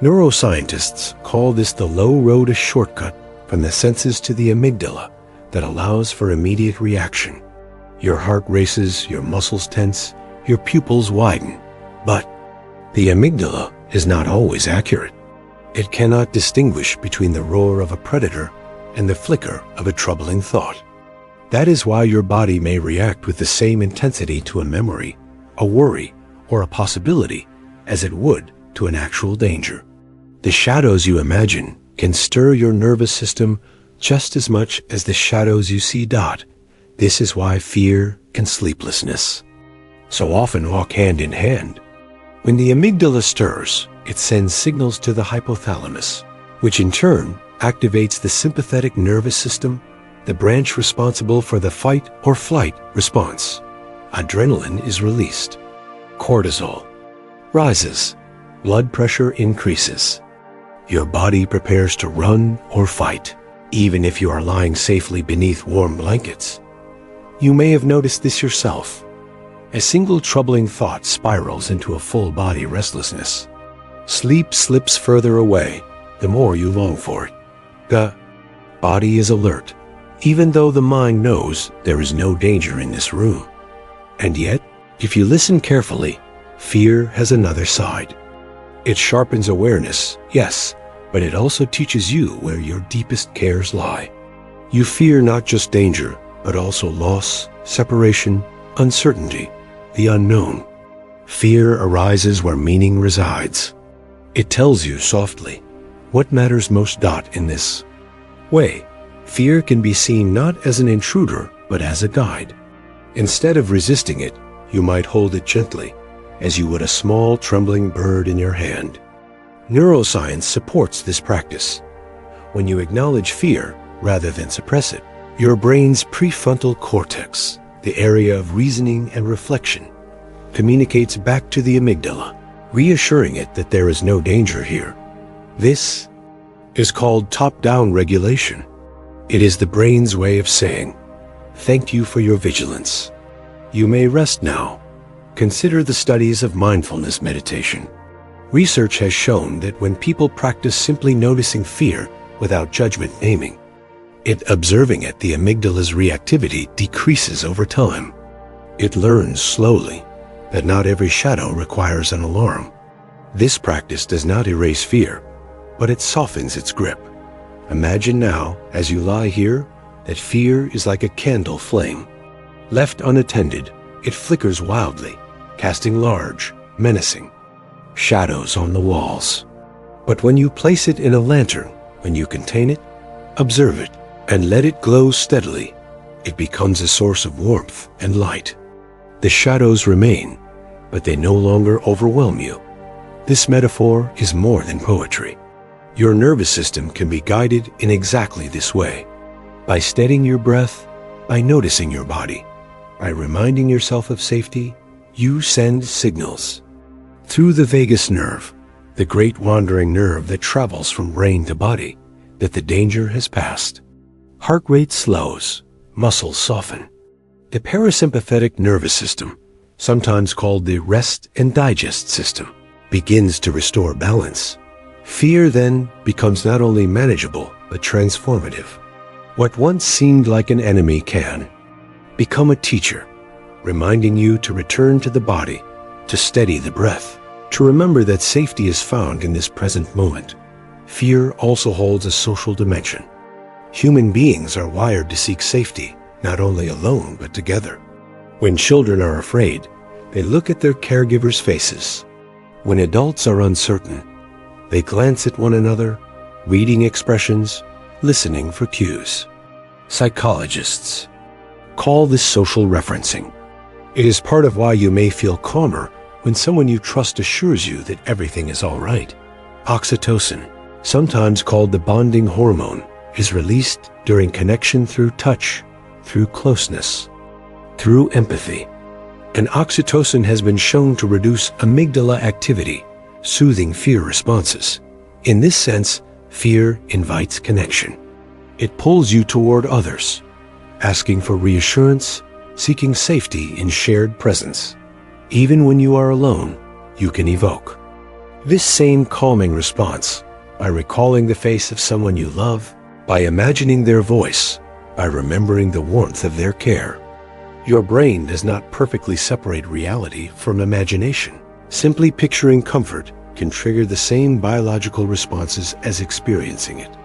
Neuroscientists call this the low road, a shortcut from the senses to the amygdala that allows for immediate reaction. Your heart races, your muscles tense, your pupils widen. But the amygdala is not always accurate. It cannot distinguish between the roar of a predator and the flicker of a troubling thought. That is why your body may react with the same intensity to a memory, a worry, or a possibility as it would to an actual danger. The shadows you imagine can stir your nervous system just as much as the shadows you see. This is why fear and sleeplessness so often walk hand in hand. When the amygdala stirs, it sends signals to the hypothalamus, which in turn activates the sympathetic nervous system, the branch responsible for the fight or flight response. Adrenaline is released. Cortisol rises. Blood pressure increases. Your body prepares to run or fight, even if you are lying safely beneath warm blankets. You may have noticed this yourself. A single troubling thought spirals into a full-body restlessness. Sleep slips further away the more you long for it. The body is alert, even though the mind knows there is no danger in this room. And yet, if you listen carefully, fear has another side. It sharpens awareness, yes, but it also teaches you where your deepest cares lie. You fear not just danger, but also loss, separation, uncertainty, the unknown. Fear arises where meaning resides. It tells you softly what matters most. In this way, fear can be seen not as an intruder, but as a guide. Instead of resisting it, you might hold it gently, as you would a small trembling bird in your hand. Neuroscience supports this practice. When you acknowledge fear rather than suppress it, your brain's prefrontal cortex, the area of reasoning and reflection, communicates back to the amygdala, reassuring it that there is no danger here. This is called top-down regulation. It is the brain's way of saying, "Thank you for your vigilance. You may rest now." Consider the studies of mindfulness meditation. Research has shown that when people practice simply noticing fear without judgment naming, observing it, the amygdala's reactivity decreases over time. It learns slowly that not every shadow requires an alarm. This practice does not erase fear, but it softens its grip. Imagine now, as you lie here, that fear is like a candle flame. Left unattended, it flickers wildly, casting large, menacing shadows on the walls. But when you place it in a lantern, when you contain it, observe it, and let it glow steadily, it becomes a source of warmth and light. The shadows remain, but they no longer overwhelm you. This metaphor is more than poetry. Your nervous system can be guided in exactly this way. By steadying your breath, by noticing your body, by reminding yourself of safety, you send signals. Through the vagus nerve, the great wandering nerve that travels from brain to body, that the danger has passed. Heart rate slows, muscles soften. The parasympathetic nervous system, sometimes called the rest and digest system, begins to restore balance. Fear then becomes not only manageable, but transformative. What once seemed like an enemy can become a teacher, reminding you to return to the body, to steady the breath, to remember that safety is found in this present moment. Fear also holds a social dimension. Human beings are wired to seek safety, not only alone, but together. When children are afraid, they look at their caregivers' faces. When adults are uncertain, they glance at one another, reading expressions, listening for cues. Psychologists call this social referencing. It is part of why you may feel calmer when someone you trust assures you that everything is all right. Oxytocin, sometimes called the bonding hormone, is released during connection through touch, through closeness, through empathy. And oxytocin has been shown to reduce amygdala activity, soothing fear responses. In this sense, fear invites connection. It pulls you toward others, asking for reassurance, seeking safety in shared presence. Even when you are alone, you can evoke this same calming response by recalling the face of someone you love, by imagining their voice, by remembering the warmth of their care. Your brain does not perfectly separate reality from imagination. Simply picturing comfort can trigger the same biological responses as experiencing it.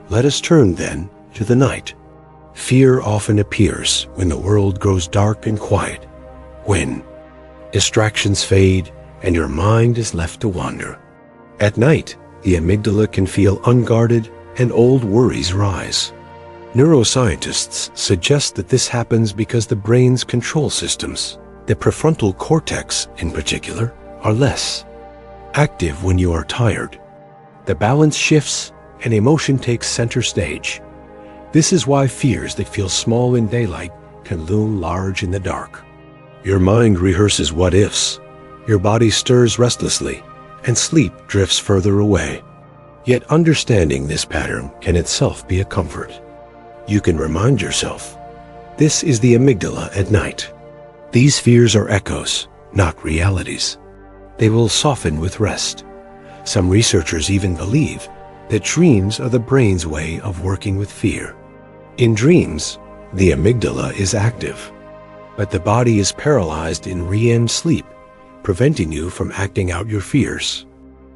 Let us turn then to the night. Fear often appears when the world grows dark and quiet, when distractions fade and your mind is left to wander. At night, the amygdala can feel unguarded and old worries rise. Neuroscientists suggest that this happens because the brain's control systems, the prefrontal cortex in particular, are less active when you are tired. The balance shifts and emotion takes center stage. This is why fears that feel small in daylight can loom large in the dark. Your mind rehearses what-ifs, your body stirs restlessly, and sleep drifts further away. Yet understanding this pattern can itself be a comfort. You can remind yourself, this is the amygdala at night. These fears are echoes, not realities. They will soften with rest. Some researchers even believe that dreams are the brain's way of working with fear. In dreams, the amygdala is active, but the body is paralyzed in REM sleep, preventing you from acting out your fears.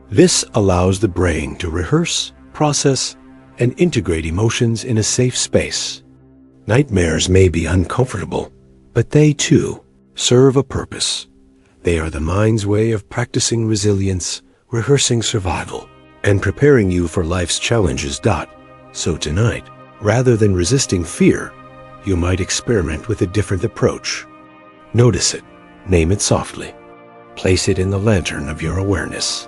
This allows the brain to rehearse, process, and integrate emotions in a safe space. Nightmares may be uncomfortable, but they too serve a purpose. They are the mind's way of practicing resilience, rehearsing survival, and preparing you for life's challenges. So tonight, rather than resisting fear, you might experiment with a different approach. Notice it, name it softly. Place it in the lantern of your awareness.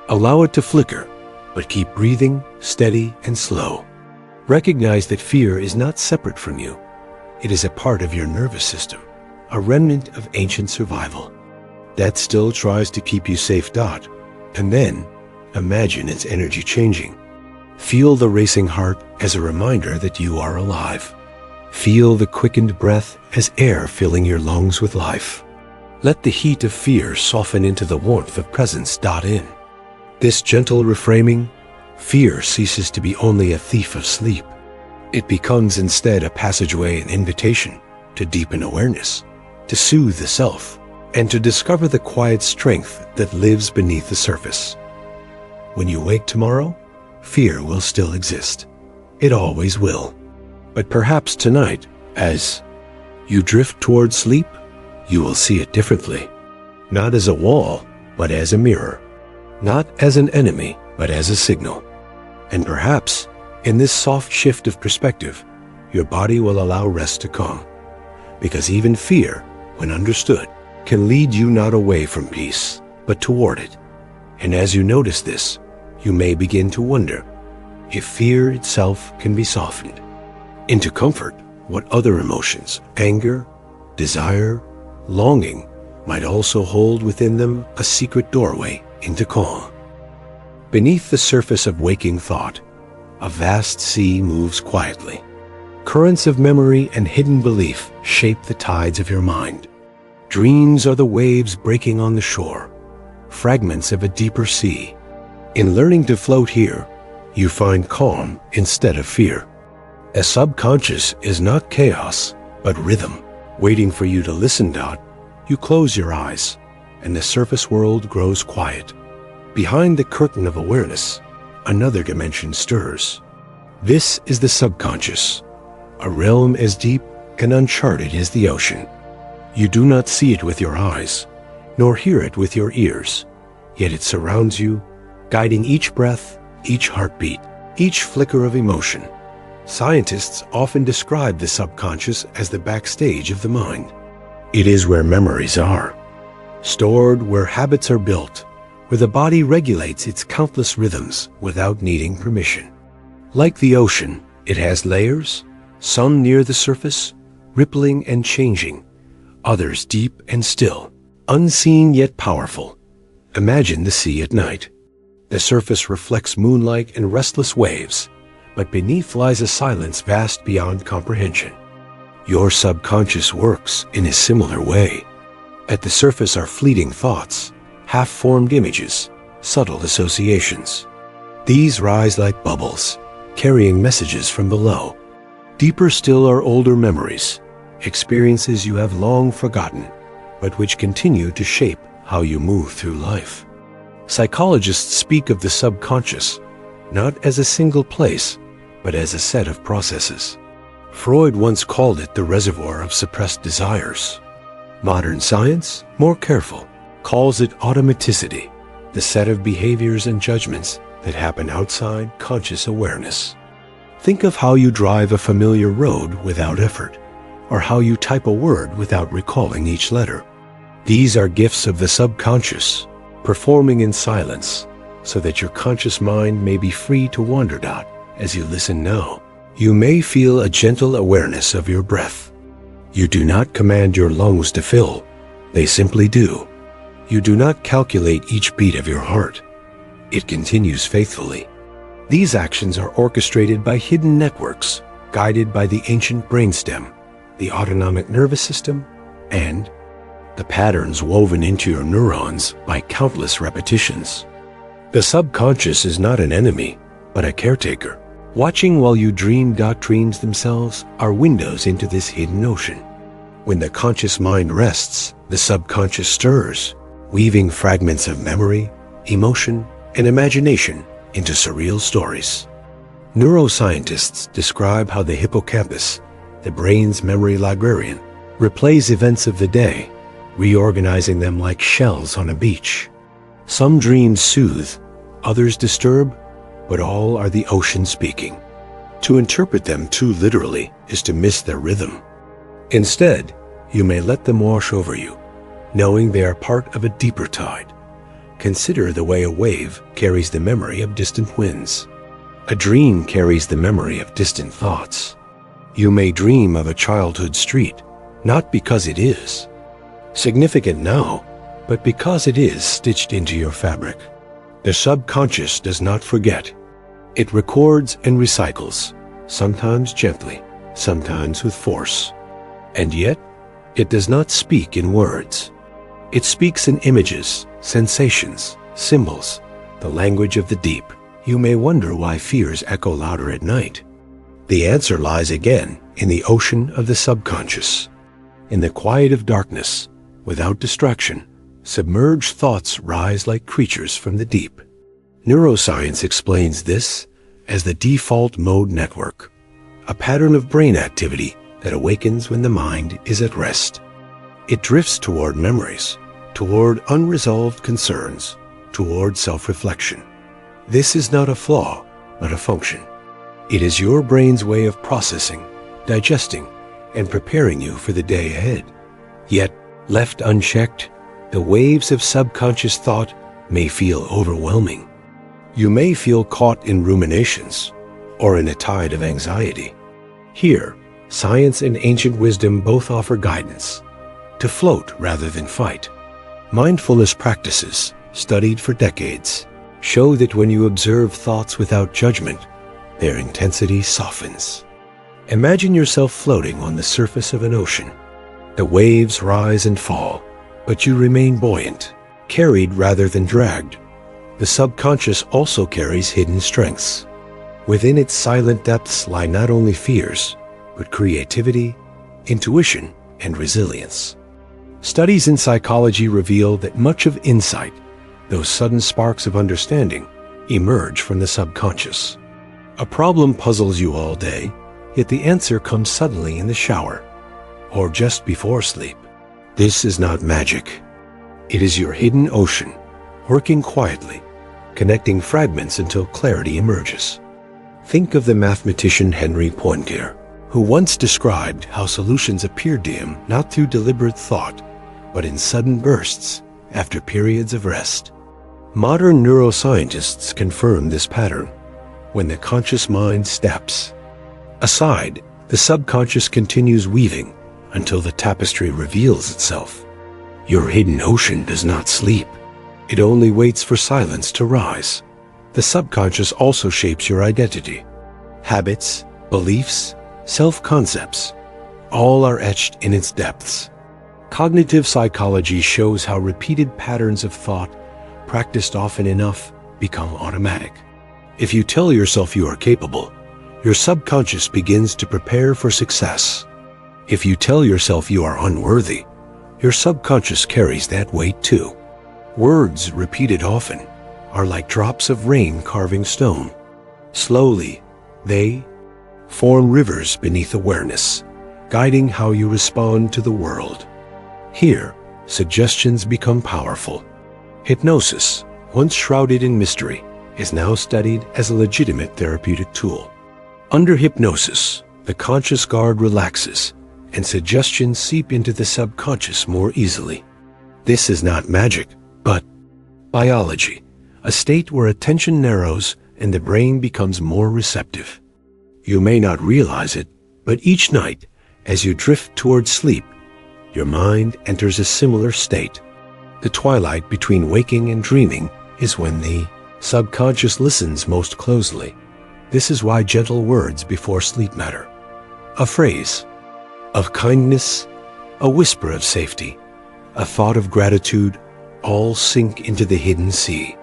Allow it to flicker, but keep breathing, steady and slow. Recognize that fear is not separate from you. It is a part of your nervous system, a remnant of ancient survival that still tries to keep you safe. And then, imagine its energy changing. Feel the racing heart as a reminder that you are alive. Feel the quickened breath as air filling your lungs with life. Let the heat of fear soften into the warmth of presence. In this gentle reframing, fear ceases to be only a thief of sleep. It becomes instead a passageway and invitation to deepen awareness, to soothe the self, and to discover the quiet strength that lives beneath the surface. When you wake tomorrow, fear will still exist. It always will. But perhaps tonight, as you drift toward sleep, you will see it differently. Not as a wall, but as a mirror. Not as an enemy, but as a signal. And perhaps, in this soft shift of perspective, your body will allow rest to come. Because even fear, when understood, can lead you not away from peace, but toward it. And as you notice this, you may begin to wonder if fear itself can be softened into comfort. What other emotions, anger, desire, longing, might also hold within them a secret doorway into calm. Beneath the surface of waking thought, a vast sea moves quietly. Currents of memory and hidden belief shape the tides of your mind. Dreams are the waves breaking on the shore, fragments of a deeper sea. In learning to float here, you find calm instead of fear. A subconscious is not chaos, but rhythm, waiting for you to listen. You close your eyes, and the surface world grows quiet. Behind the curtain of awareness, another dimension stirs. This is the subconscious, a realm as deep and uncharted as the ocean. You do not see it with your eyes, nor hear it with your ears, yet it surrounds you, guiding each breath, each heartbeat, each flicker of emotion. Scientists often describe the subconscious as the backstage of the mind. It is where memories are, stored where habits are built, where the body regulates its countless rhythms without needing permission. Like the ocean, it has layers, some near the surface, rippling and changing, others deep and still, unseen yet powerful. Imagine the sea at night. The surface reflects moonlight and restless waves, but beneath lies a silence vast beyond comprehension. Your subconscious works in a similar way. At the surface are fleeting thoughts, half-formed images, subtle associations. These rise like bubbles, carrying messages from below. Deeper still are older memories, experiences you have long forgotten, but which continue to shape how you move through life. Psychologists speak of the subconscious not as a single place, but as a set of processes. Freud once called it the reservoir of suppressed desires. Modern science, more careful, calls it automaticity, the set of behaviors and judgments that happen outside conscious awareness. Think of how you drive a familiar road without effort, or how you type a word without recalling each letter. These are gifts of the subconscious, performing in silence, so that your conscious mind may be free to wander. As you listen now, you may feel a gentle awareness of your breath. You do not command your lungs to fill, they simply do. You do not calculate each beat of your heart. It continues faithfully. These actions are orchestrated by hidden networks, guided by the ancient brainstem, the autonomic nervous system, and the patterns woven into your neurons by countless repetitions. The subconscious is not an enemy, but a caretaker, watching while you dream. Dreams themselves are windows into this hidden ocean. When the conscious mind rests, the subconscious stirs, weaving fragments of memory, emotion, and imagination into surreal stories. Neuroscientists describe how the hippocampus, the brain's memory librarian, replays events of the day, reorganizing them like shells on a beach. Some dreams soothe, others disturb, but all are the ocean speaking. To interpret them too literally is to miss their rhythm. Instead, you may let them wash over you, knowing they are part of a deeper tide. Consider the way a wave carries the memory of distant winds. A dream carries the memory of distant thoughts. You may dream of a childhood street, not because it is significant now, but because it is stitched into your fabric. The subconscious does not forget. It records and recycles, sometimes gently, sometimes with force. And yet, it does not speak in words. It speaks in images, sensations, symbols, the language of the deep. You may wonder why fears echo louder at night. The answer lies again in the ocean of the subconscious. In the quiet of darkness, without distraction, submerged thoughts rise like creatures from the deep. Neuroscience explains this as the default mode network, a pattern of brain activity that awakens when the mind is at rest. It drifts toward memories, toward unresolved concerns, toward self-reflection. This is not a flaw, but a function. It is your brain's way of processing, digesting, and preparing you for the day ahead. Yet, left unchecked, the waves of subconscious thought may feel overwhelming. You may feel caught in ruminations or in a tide of anxiety. Here, science and ancient wisdom both offer guidance: to float rather than fight. Mindfulness practices, studied for decades, show that when you observe thoughts without judgment, their intensity softens. Imagine yourself floating on the surface of an ocean. The waves rise and fall, but you remain buoyant, carried rather than dragged. The subconscious also carries hidden strengths. Within its silent depths lie not only fears, but creativity, intuition, and resilience. Studies in psychology reveal that much of insight, those sudden sparks of understanding, emerge from the subconscious. A problem puzzles you all day, yet the answer comes suddenly in the shower, or just before sleep. This is not magic. It is your hidden ocean, working quietly, connecting fragments until clarity emerges. Think of the mathematician Henry Poincare, who once described how solutions appeared to him not through deliberate thought, but in sudden bursts after periods of rest. Modern neuroscientists confirm this pattern. When the conscious mind steps aside, the subconscious continues weaving until the tapestry reveals itself. Your hidden ocean does not sleep. It only waits for silence to rise. The subconscious also shapes your identity. Habits, beliefs, self-concepts, all are etched in its depths. Cognitive psychology shows how repeated patterns of thought, practiced often enough, become automatic. If you tell yourself you are capable, your subconscious begins to prepare for success. If you tell yourself you are unworthy, your subconscious carries that weight too. Words repeated often are like drops of rain carving stone. Slowly, they form rivers beneath awareness, guiding how you respond to the world. Here, suggestions become powerful. Hypnosis, once shrouded in mystery, is now studied as a legitimate therapeutic tool. Under hypnosis, the conscious guard relaxes, and suggestions seep into the subconscious more easily. This is not magic, but biology, a state where attention narrows and the brain becomes more receptive. You may not realize it, but each night, as you drift towards sleep, your mind enters a similar state. The twilight between waking and dreaming is when the subconscious listens most closely. This is why gentle words before sleep matter. A phrase of kindness, a whisper of safety, a thought of gratitude, all sink into the hidden sea.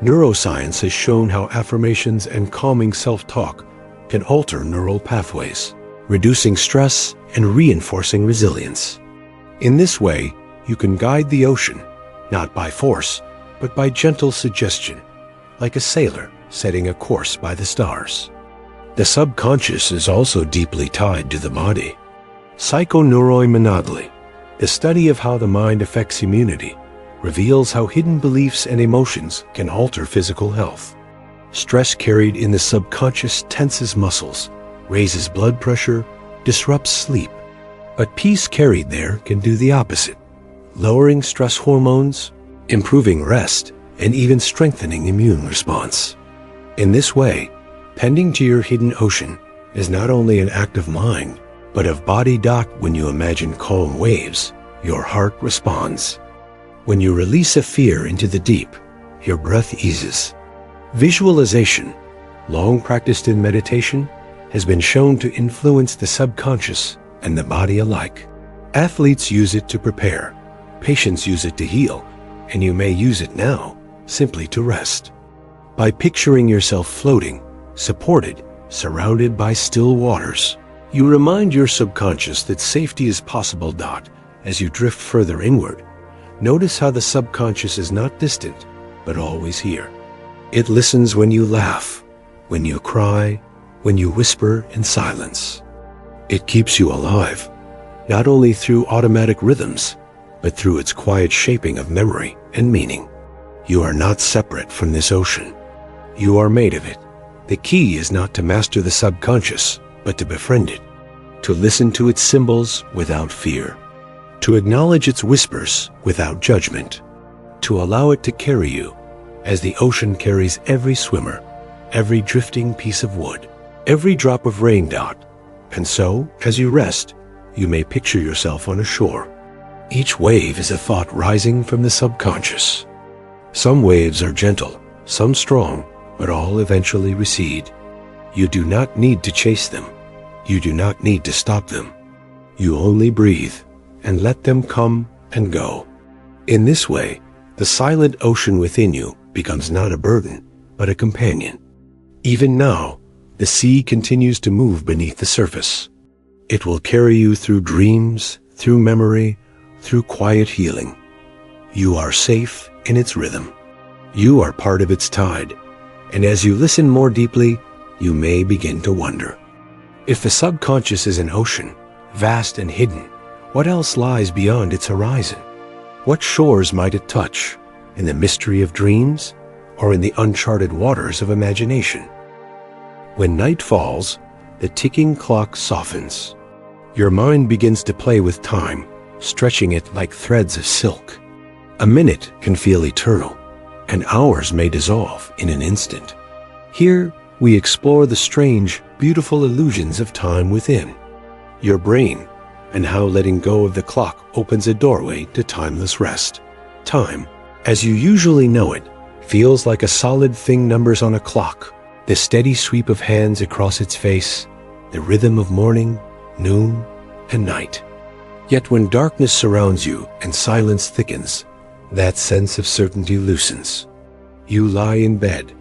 Neuroscience has shown how affirmations and calming self-talk can alter neural pathways, reducing stress and reinforcing resilience. In this way, you can guide the ocean, not by force, but by gentle suggestion, like a sailor setting a course by the stars. The subconscious is also deeply tied to the body. Psychoneuroimmunology, the study of how the mind affects immunity, reveals how hidden beliefs and emotions can alter physical health. Stress carried in the subconscious tenses muscles, raises blood pressure, disrupts sleep. But peace carried there can do the opposite. lowering stress hormones, improving rest, and even strengthening immune response. In this way, pending to your hidden ocean is not only an act of mind, but of body. When you imagine calm waves, your heart responds. When you release a fear into the deep, your breath eases. Visualization, long practiced in meditation, has been shown to influence the subconscious and the body alike. Athletes use it to prepare, patients use it to heal, and you may use it now simply to rest. By picturing yourself floating, supported, surrounded by still waters, you remind your subconscious that safety is possible. As you drift further inward, notice how the subconscious is not distant, but always here. It listens when you laugh, when you cry, when you whisper in silence. It keeps you alive, not only through automatic rhythms, but through its quiet shaping of memory and meaning. You are not separate from this ocean. You are made of it. The key is not to master the subconscious, but to befriend it, to listen to its symbols without fear, to acknowledge its whispers without judgment, to allow it to carry you as the ocean carries every swimmer, every drifting piece of wood, every drop of rain. And so, as you rest, you may picture yourself on a shore. Each wave is a thought rising from the subconscious. Some waves are gentle, some strong, but all eventually recede. You do not need to chase them. You do not need to stop them. You only breathe and let them come and go. In this way, the silent ocean within you becomes not a burden, but a companion. Even now, the sea continues to move beneath the surface. It will carry you through dreams, through memory, through quiet healing. You are safe in its rhythm. You are part of its tide, and as you listen more deeply, you may begin to wonder. If the subconscious is an ocean, vast and hidden, what else lies beyond its horizon? What shores might it touch, in the mystery of dreams, or in the uncharted waters of imagination? When night falls, the ticking clock softens. Your mind begins to play with time, stretching it like threads of silk. A minute can feel eternal, and hours may dissolve in an instant. Here, we explore the strange, beautiful illusions of time within your brain, and how letting go of the clock opens a doorway to timeless rest. Time, as you usually know it, feels like a solid thing, numbers on a clock, the steady sweep of hands across its face, the rhythm of morning, noon, and night. Yet when darkness surrounds you and silence thickens, that sense of certainty loosens. You lie in bed,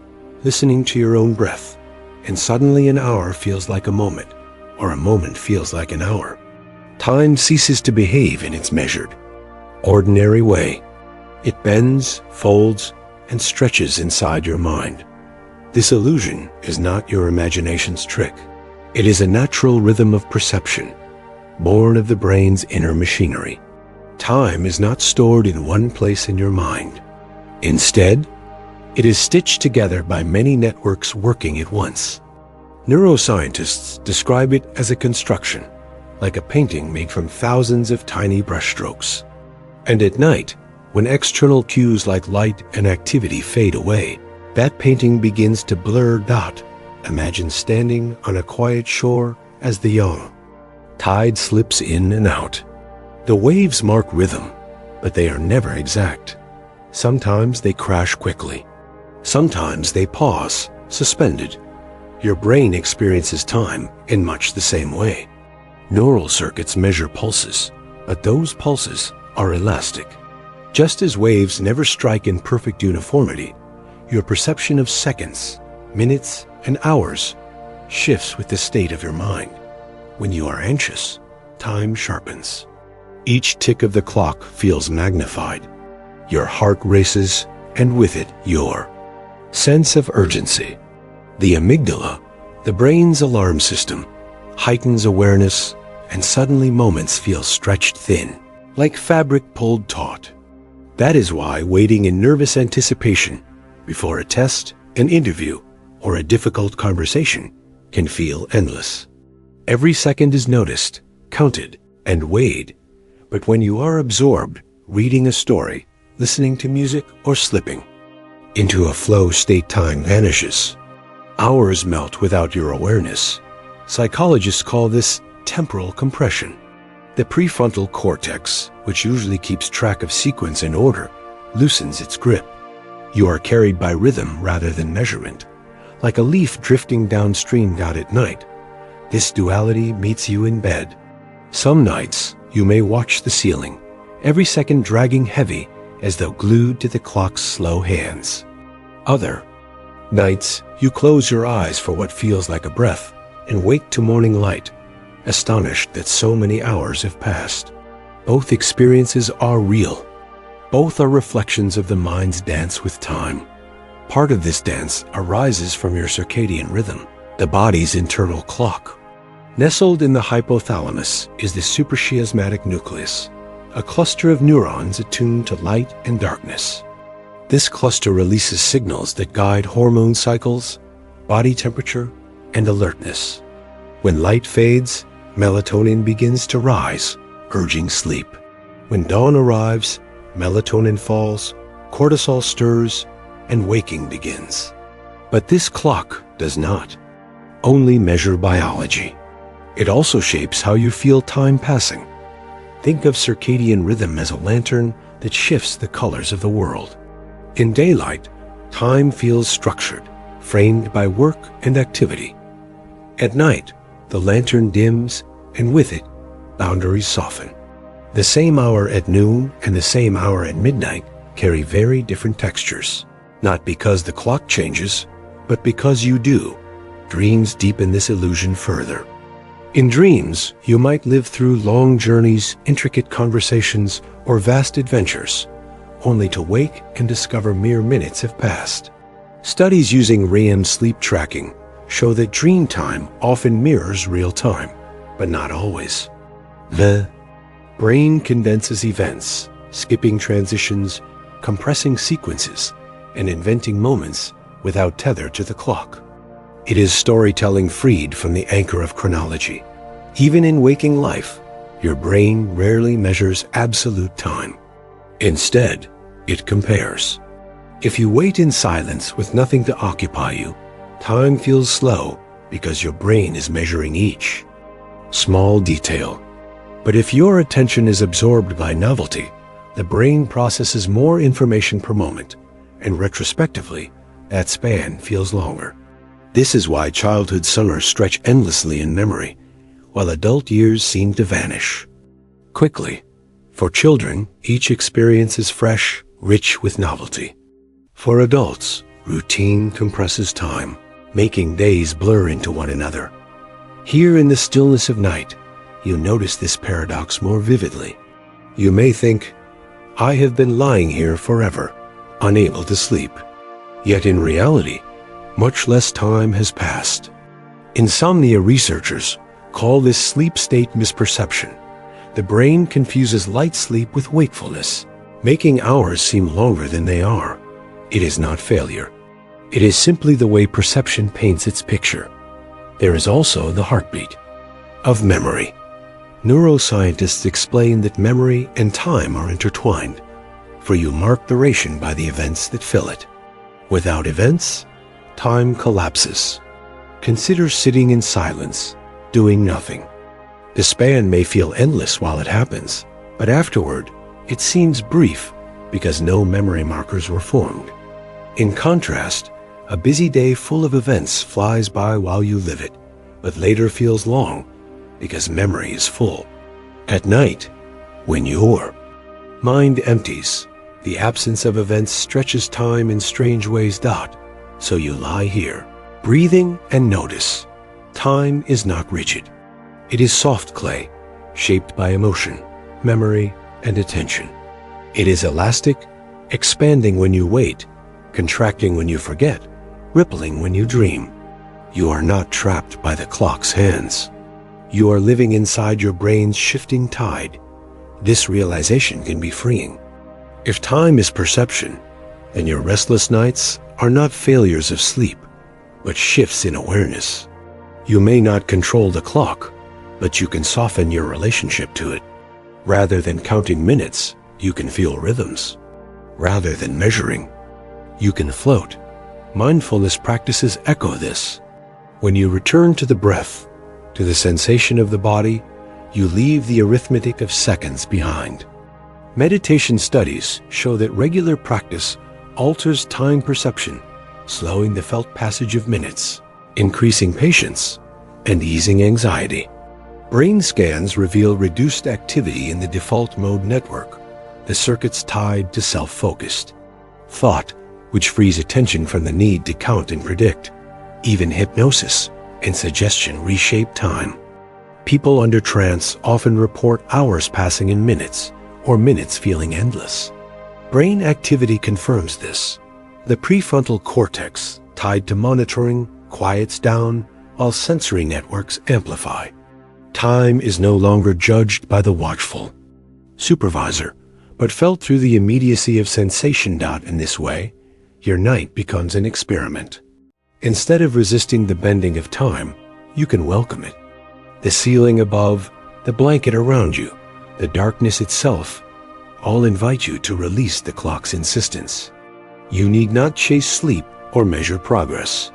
listening to your own breath, and suddenly an hour feels like a moment, or a moment feels like an hour. Time ceases to behave in its measured, ordinary way. It bends, folds, and stretches inside your mind. This illusion is not your imagination's trick. It is a natural rhythm of perception, born of the brain's inner machinery. Time is not stored in one place in your mind. Instead, it is stitched together by many networks working at once. Neuroscientists describe it as a construction, like a painting made from thousands of tiny brushstrokes. And at night, when external cues like light and activity fade away, that painting begins to blur. Imagine standing on a quiet shore as the young tide slips in and out. The waves mark rhythm, but they are never exact. Sometimes they crash quickly. Sometimes they pause, suspended. Your brain experiences time in much the same way. Neural circuits measure pulses, but those pulses are elastic. Just as waves never strike in perfect uniformity, your perception of seconds, minutes, and hours shifts with the state of your mind. When you are anxious, time sharpens. Each tick of the clock feels magnified. Your heart races, and with it, your sense of urgency. The amygdala, the brain's alarm system, heightens awareness, and suddenly moments feel stretched thin, like fabric pulled taut. That is why waiting in nervous anticipation before a test, an interview, or a difficult conversation can feel endless. Every second is noticed, counted, and weighed, but when you are absorbed, reading a story, listening to music, or slipping. Into a flow state, time vanishes. Hours melt without your awareness. Psychologists call this temporal compression. The prefrontal cortex, which usually keeps track of sequence and order, loosens its grip. You are carried by rhythm rather than measurement, like a leaf drifting downstream out at night. This duality meets you in bed. Some nights, you may watch the ceiling, every second dragging heavy as though glued to the clock's slow hands. Other nights, you close your eyes for what feels like a breath and wake to morning light, astonished that so many hours have passed. Both experiences are real. Both are reflections of the mind's dance with time. Part of this dance arises from your circadian rhythm, the body's internal clock. Nestled in the hypothalamus is the suprachiasmatic nucleus, a cluster of neurons attuned to light and darkness. This cluster releases signals that guide hormone cycles, body temperature, and alertness. When light fades, melatonin begins to rise, urging sleep. When dawn arrives, melatonin falls, cortisol stirs, and waking begins. But this clock does not only measure biology. It also shapes how you feel time passing. Think of circadian rhythm as a lantern that shifts the colors of the world. In daylight, time feels structured, framed by work and activity. At night, the lantern dims, and with it, boundaries soften. The same hour at noon and the same hour at midnight carry very different textures, not because the clock changes, but because you do. Dreams deepen this illusion further. In dreams, you might live through long journeys, intricate conversations, or vast adventures, only to wake and discover mere minutes have passed. Studies using REM sleep tracking show that dream time often mirrors real time, but not always. The brain condenses events, skipping transitions, compressing sequences, and inventing moments without tether to the clock. It is storytelling freed from the anchor of chronology. Even in waking life, your brain rarely measures absolute time. Instead, it compares. If you wait in silence with nothing to occupy you, time feels slow because your brain is measuring each small detail. But if your attention is absorbed by novelty, the brain processes more information per moment, and retrospectively, that span feels longer. This is why childhood summers stretch endlessly in memory, while adult years seem to vanish quickly. For children, each experience is fresh, rich with novelty. For adults, routine compresses time, making days blur into one another. Here in the stillness of night, you notice this paradox more vividly. You may think, I have been lying here forever, unable to sleep. Yet in reality, much less time has passed. Insomnia researchers call this sleep state misperception. The brain confuses light sleep with wakefulness, making hours seem longer than they are. It is not failure. It is simply the way perception paints its picture. There is also the heartbeat of memory. Neuroscientists explain that memory and time are intertwined, for you mark duration by the events that fill it. Without events, time collapses. Consider sitting in silence, doing nothing. The span may feel endless while it happens, but afterward, it seems brief because no memory markers were formed. In contrast, a busy day full of events flies by while you live it, but later feels long because memory is full. At night, when your mind empties, the absence of events stretches time in strange ways. So you lie here, breathing, and notice. Time is not rigid. It is soft clay, shaped by emotion, memory, and attention. It is elastic, expanding when you wait, contracting when you forget, rippling when you dream. You are not trapped by the clock's hands. You are living inside your brain's shifting tide. This realization can be freeing. If time is perception, then your restless nights are not failures of sleep, but shifts in awareness. You may not control the clock, but you can soften your relationship to it. Rather than counting minutes, You can feel rhythms. Rather than measuring, you can float. Mindfulness practices echo this. When you return to the breath, to the sensation of the body, you leave the arithmetic of seconds behind. Meditation studies show that regular practice alters time perception, slowing the felt passage of minutes, increasing patience, and easing anxiety. Brain scans reveal reduced activity in the default mode network, the circuits tied to self-focused thought, which frees attention from the need to count and predict. Even hypnosis and suggestion reshape time. People under trance often report hours passing in minutes, or minutes feeling endless. Brain activity confirms this. The prefrontal cortex, tied to monitoring, quiets down, while sensory networks amplify. Time is no longer judged by the watchful supervisor, but felt through the immediacy of sensation. In this way, your night becomes an experiment. Instead of resisting the bending of time, you can welcome it. The ceiling above, the blanket around you, the darkness itself, all invite you to release the clock's insistence. You need not chase sleep or measure progress.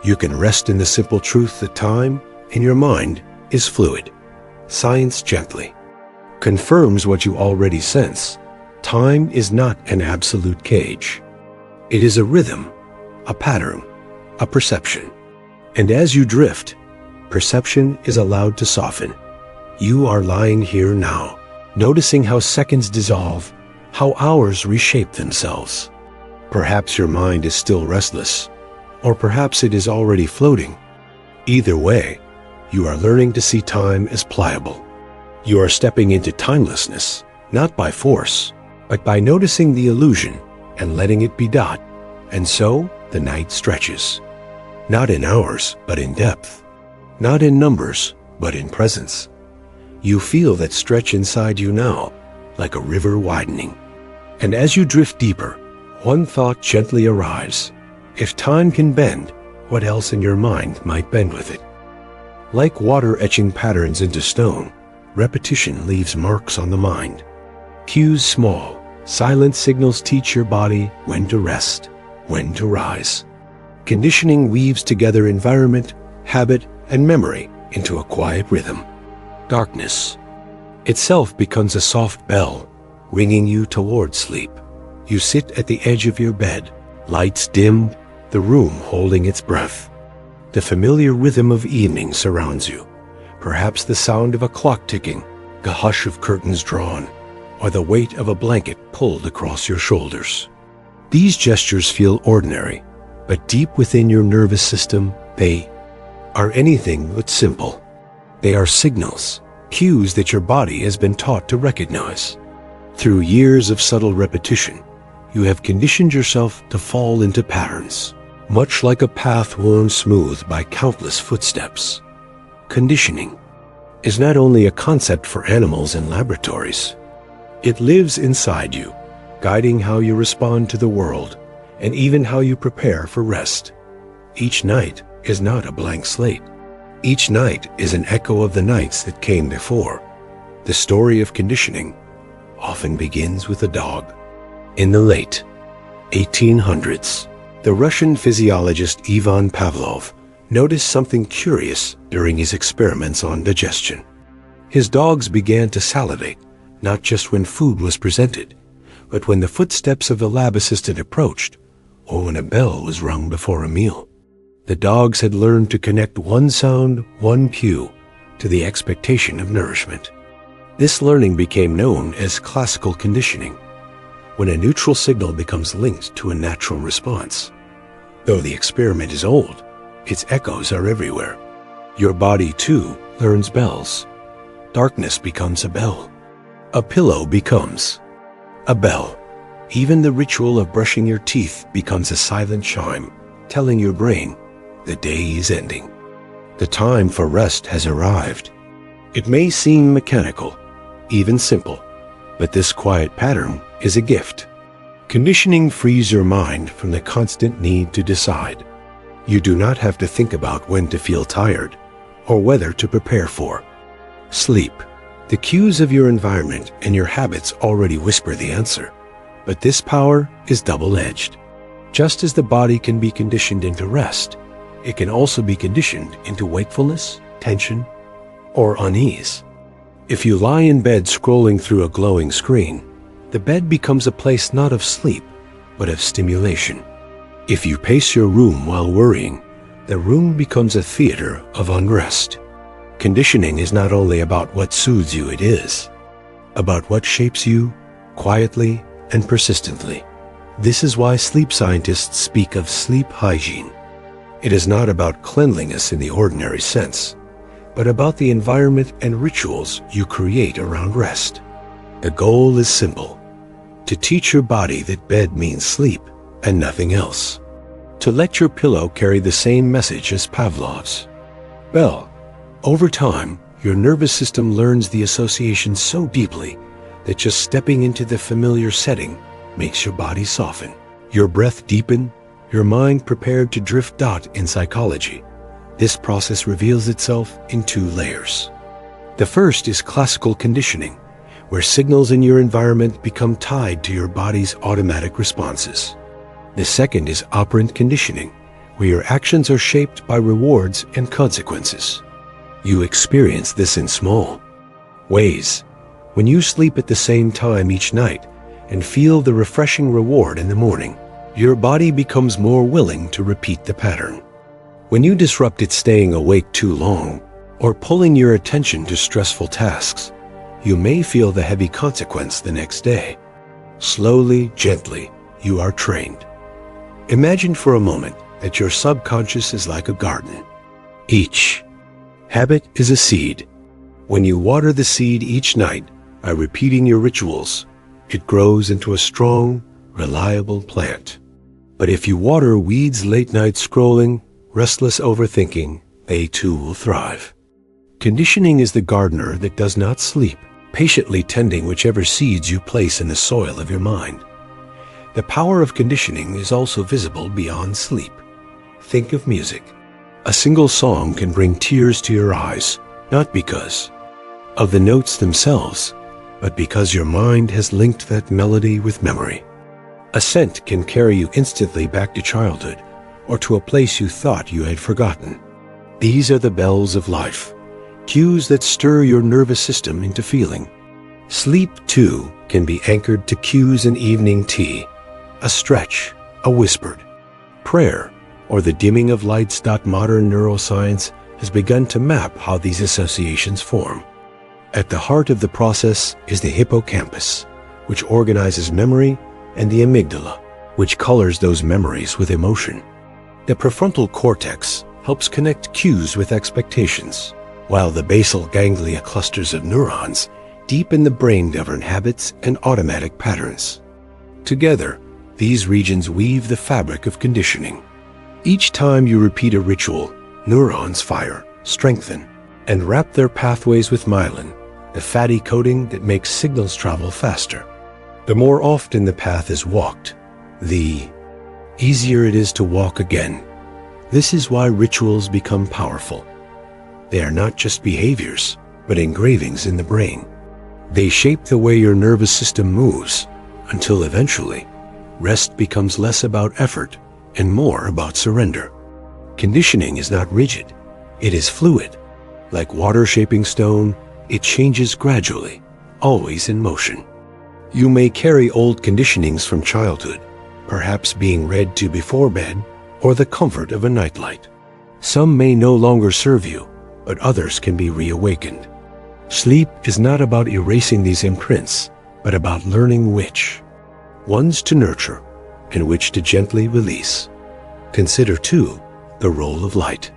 You can rest in the simple truth that time, in your mind, is fluid. Science gently confirms what you already sense. Time is not an absolute cage. It is a rhythm, a pattern, a perception. And as you drift, perception is allowed to soften. You are lying here now, noticing how seconds dissolve, how hours reshape themselves. Perhaps your mind is still restless, or perhaps it is already floating. Either way, you are learning to see time as pliable. You are stepping into timelessness, not by force, but by noticing the illusion and letting it be. And so the night stretches. Not in hours, but in depth. Not in numbers, but in presence. You feel that stretch inside you now, like a river widening. And as you drift deeper, one thought gently arrives. If time can bend, what else in your mind might bend with it? Like water etching patterns into stone, repetition leaves marks on the mind. Cues small, silent signals teach your body when to rest, when to rise. Conditioning weaves together environment, habit, and memory into a quiet rhythm. Darkness itself becomes a soft bell, ringing you toward sleep. You sit at the edge of your bed, lights dimmed, the room holding its breath. The familiar rhythm of evening surrounds you, perhaps the sound of a clock ticking, the hush of curtains drawn, or the weight of a blanket pulled across your shoulders. These gestures feel ordinary, but deep within your nervous system, they are anything but simple. They are signals, cues that your body has been taught to recognize. Through years of subtle repetition, you have conditioned yourself to fall into patterns, much like a path worn smooth by countless footsteps. Conditioning is not only a concept for animals in laboratories. It lives inside you, guiding how you respond to the world and even how you prepare for rest. Each night is not a blank slate. Each night is an echo of the nights that came before. The story of conditioning often begins with a dog. In the late 1800s, the Russian physiologist Ivan Pavlov noticed something curious during his experiments on digestion. His dogs began to salivate, not just when food was presented, but when the footsteps of the lab assistant approached, or when a bell was rung before a meal. The dogs had learned to connect one sound, one cue, to the expectation of nourishment. This learning became known as classical conditioning, when a neutral signal becomes linked to a natural response. Though the experiment is old, its echoes are everywhere. Your body, too, learns bells. Darkness becomes a bell. A pillow becomes a bell. Even the ritual of brushing your teeth becomes a silent chime, telling your brain the day is ending. The time for rest has arrived. It may seem mechanical, even simple, but this quiet pattern is a gift. Conditioning frees your mind from the constant need to decide. You do not have to think about when to feel tired or whether to prepare for sleep. The cues of your environment and your habits already whisper the answer, but this power is double-edged. Just as the body can be conditioned into rest, it can also be conditioned into wakefulness, tension, or unease. If you lie in bed scrolling through a glowing screen, the bed becomes a place not of sleep, but of stimulation. If you pace your room while worrying, the room becomes a theater of unrest. Conditioning is not only about what soothes you, it is about what shapes you quietly and persistently. This is why sleep scientists speak of sleep hygiene. It is not about cleanliness in the ordinary sense, but about the environment and rituals you create around rest. The goal is simple: to teach your body that bed means sleep and nothing else. To let your pillow carry the same message as Pavlov's bell. Over time, your nervous system learns the association so deeply that just stepping into the familiar setting makes your body soften, your breath deepen, your mind prepared to drift out. In psychology, this process reveals itself in two layers. The first is classical conditioning, where signals in your environment become tied to your body's automatic responses. The second is operant conditioning, where your actions are shaped by rewards and consequences. You experience this in small ways. When you sleep at the same time each night and feel the refreshing reward in the morning, your body becomes more willing to repeat the pattern. When you disrupt it staying awake too long or pulling your attention to stressful tasks, you may feel the heavy consequence the next day. Slowly, gently, you are trained. Imagine for a moment that your subconscious is like a garden. Each habit is a seed. When you water the seed each night by repeating your rituals, it grows into a strong, reliable plant. But if you water weeds, late night scrolling, restless overthinking, they too will thrive. Conditioning is the gardener that does not sleep, patiently tending whichever seeds you place in the soil of your mind. The power of conditioning is also visible beyond sleep. Think of music. A single song can bring tears to your eyes, not because of the notes themselves, but because your mind has linked that melody with memory. A scent can carry you instantly back to childhood or to a place you thought you had forgotten. These are the bells of life, cues that stir your nervous system into feeling. Sleep, too, can be anchored to cues in evening tea, a stretch, a whispered prayer, or the dimming of lights. Modern neuroscience has begun to map how these associations form. At the heart of the process is the hippocampus, which organizes memory, and the amygdala, which colors those memories with emotion. The prefrontal cortex helps connect cues with expectations, while the basal ganglia clusters of neurons deep in the brain govern habits and automatic patterns. Together, these regions weave the fabric of conditioning. Each time you repeat a ritual, neurons fire, strengthen, and wrap their pathways with myelin, the fatty coating that makes signals travel faster. The more often the path is walked, the easier it is to walk again. This is why rituals become powerful. They are not just behaviors, but engravings in the brain. They shape the way your nervous system moves, until eventually, rest becomes less about effort and more about surrender. Conditioning is not rigid, it is fluid. Like water shaping stone, it changes gradually, always in motion. You may carry old conditionings from childhood, perhaps being read to before bed, or the comfort of a nightlight. Some may no longer serve you, but others can be reawakened. Sleep is not about erasing these imprints, but about learning which ones to nurture and which to gently release. Consider, too, the role of light.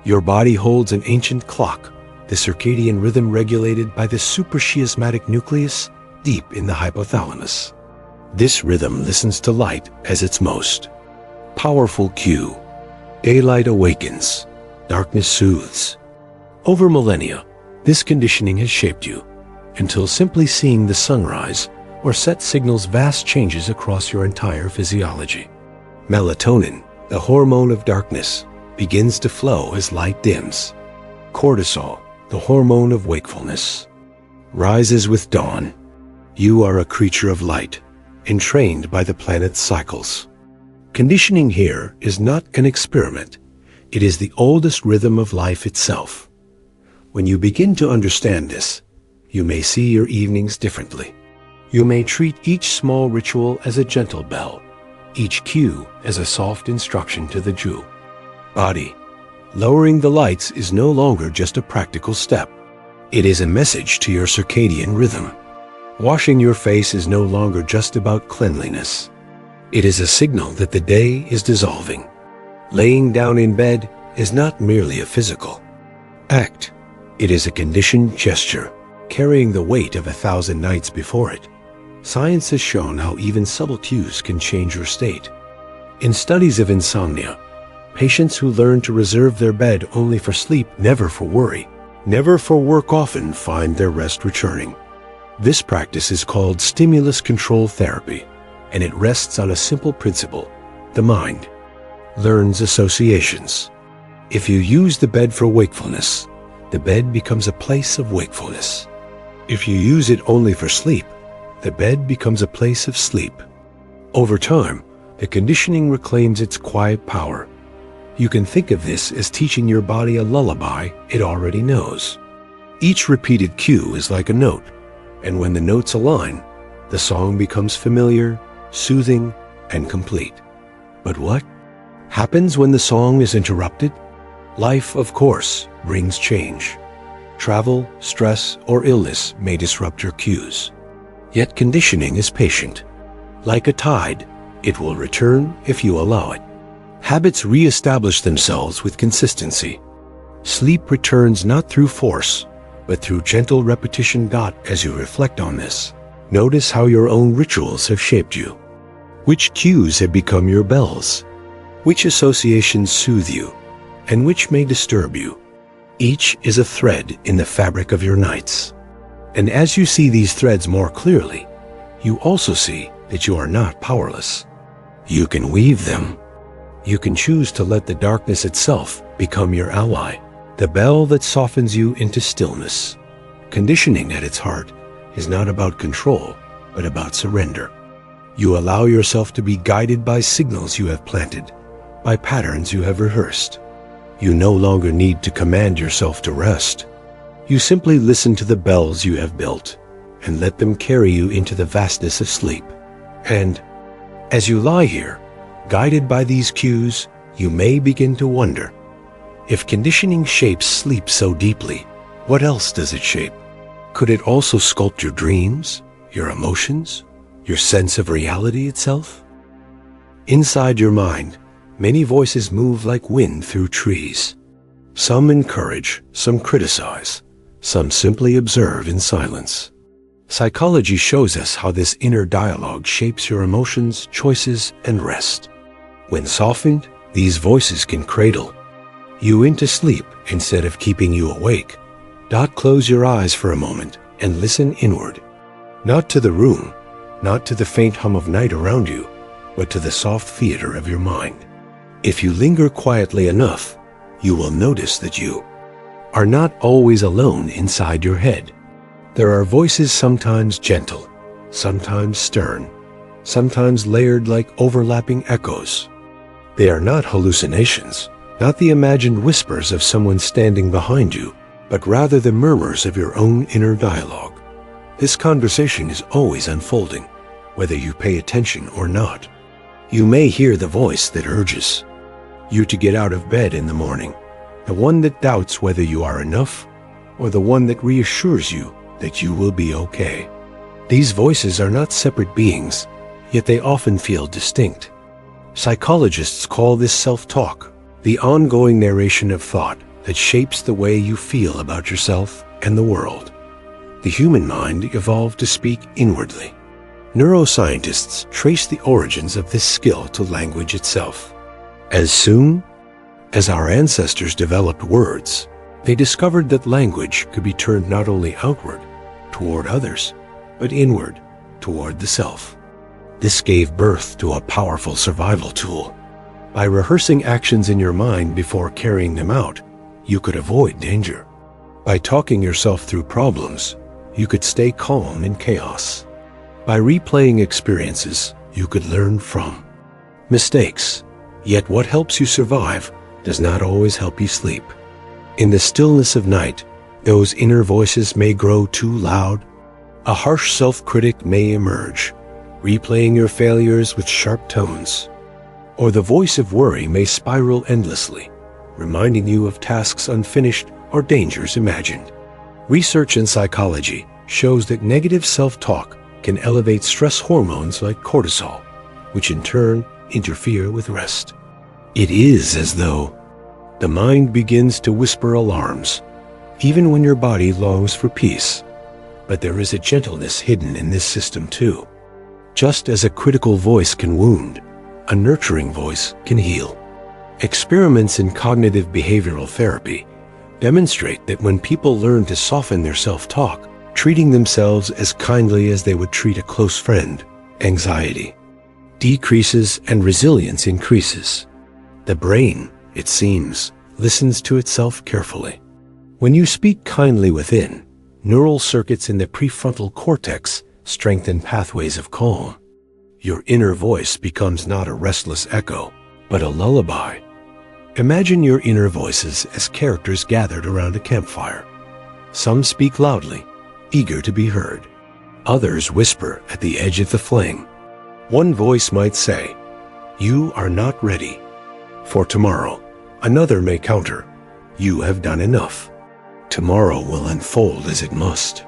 Your body holds an ancient clock, the circadian rhythm regulated by the suprachiasmatic nucleus deep in the hypothalamus. This rhythm listens to light as its most powerful cue. Daylight awakens, darkness soothes. Over millennia, this conditioning has shaped you, until simply seeing the sunrise or set signals vast changes across your entire physiology. Melatonin, the hormone of darkness, begins to flow as light dims. Cortisol, the hormone of wakefulness, rises with dawn. You are a creature of light, entrained by the planet's cycles. Conditioning here is not an experiment. It is the oldest rhythm of life itself. When you begin to understand this, you may see your evenings differently. You may treat each small ritual as a gentle bell, each cue as a soft instruction to the Jew. Body, lowering the lights is no longer just a practical step. It is a message to your circadian rhythm. Washing your face is no longer just about cleanliness. It is a signal that the day is dissolving. Laying down in bed is not merely a physical act. It is a conditioned gesture, carrying the weight of 1,000 nights before it. Science has shown how even subtle cues can change your state. In studies of insomnia, patients who learn to reserve their bed only for sleep, never for worry, never for work, often find their rest returning. This practice is called stimulus control therapy, and it rests on a simple principle. The mind learns associations. If you use the bed for wakefulness, the bed becomes a place of wakefulness. If you use it only for sleep, the bed becomes a place of sleep. Over time, the conditioning reclaims its quiet power. You can think of this as teaching your body a lullaby it already knows. Each repeated cue is like a note, and when the notes align, the song becomes familiar, soothing, and complete. But what happens when the song is interrupted? Life, of course, brings change. Travel, stress, or illness may disrupt your cues. Yet conditioning is patient. Like a tide, it will return if you allow it. Habits re-establish themselves with consistency. Sleep returns not through force, but through gentle repetition. As you reflect on this, notice how your own rituals have shaped you. Which cues have become your bells? Which associations soothe you, and which may disturb you? Each is a thread in the fabric of your nights. And as you see these threads more clearly, you also see that you are not powerless. You can weave them. You can choose to let the darkness itself become your ally, the bell that softens you into stillness. Conditioning at its heart is not about control, but about surrender. You allow yourself to be guided by signals you have planted, by patterns you have rehearsed. You no longer need to command yourself to rest. You simply listen to the bells you have built and let them carry you into the vastness of sleep. And as you lie here, guided by these cues, you may begin to wonder, if conditioning shapes sleep so deeply, what else does it shape? Could it also sculpt your dreams, your emotions, your sense of reality itself? Inside your mind, many voices move like wind through trees. Some encourage, some criticize, some simply observe in silence. Psychology shows us how this inner dialogue shapes your emotions, choices, and rest. When softened, these voices can cradle you into sleep instead of keeping you awake. Close your eyes for a moment and listen inward. Not to the room, not to the faint hum of night around you, but to the soft theater of your mind. If you linger quietly enough, you will notice that you are not always alone inside your head. There are voices, sometimes gentle, sometimes stern, sometimes layered like overlapping echoes. They are not hallucinations, not the imagined whispers of someone standing behind you, but rather the murmurs of your own inner dialogue. This conversation is always unfolding, whether you pay attention or not. You may hear the voice that urges you to get out of bed in the morning, the one that doubts whether you are enough, or the one that reassures you that you will be okay. These voices are not separate beings, yet they often feel distinct. Psychologists call this self-talk, the ongoing narration of thought that shapes the way you feel about yourself and the world. The human mind evolved to speak inwardly. Neuroscientists trace the origins of this skill to language itself. As soon as our ancestors developed words, they discovered that language could be turned not only outward, toward others, but inward, toward the self. This gave birth to a powerful survival tool. By rehearsing actions in your mind before carrying them out, you could avoid danger. By talking yourself through problems, you could stay calm in chaos. By replaying experiences you could learn from. Mistakes. Yet what helps you survive does not always help you sleep. In the stillness of night, those inner voices may grow too loud. A harsh self-critic may emerge, replaying your failures with sharp tones. Or the voice of worry may spiral endlessly, reminding you of tasks unfinished or dangers imagined. Research in psychology shows that negative self-talk can elevate stress hormones like cortisol, which in turn interfere with rest. It is as though the mind begins to whisper alarms, even when your body longs for peace. But there is a gentleness hidden in this system too. Just as a critical voice can wound, a nurturing voice can heal. Experiments in cognitive behavioral therapy demonstrate that when people learn to soften their self-talk, treating themselves as kindly as they would treat a close friend, anxiety decreases and resilience increases. The brain, it seems, listens to itself carefully. When you speak kindly within, neural circuits in the prefrontal cortex strengthen pathways of calm. Your inner voice becomes not a restless echo, but a lullaby. Imagine your inner voices as characters gathered around a campfire. Some speak loudly, eager to be heard. Others whisper at the edge of the flame. One voice might say, "You are not ready for tomorrow." Another may counter, "You have done enough. Tomorrow will unfold as it must."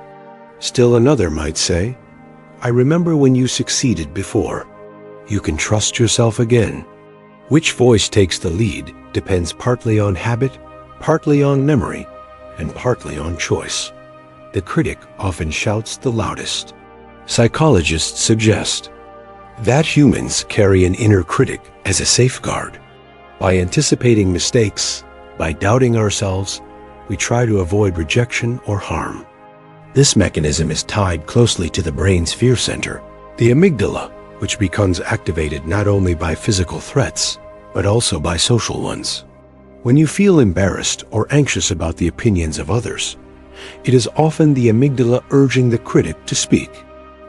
Still another might say, "I remember when you succeeded before. You can trust yourself again." Which voice takes the lead depends partly on habit, partly on memory, and partly on choice. The critic often shouts the loudest. Psychologists suggest that humans carry an inner critic as a safeguard. By anticipating mistakes, by doubting ourselves, we try to avoid rejection or harm. This mechanism is tied closely to the brain's fear center, the amygdala, which becomes activated not only by physical threats, but also by social ones. When you feel embarrassed or anxious about the opinions of others, it is often the amygdala urging the critic to speak.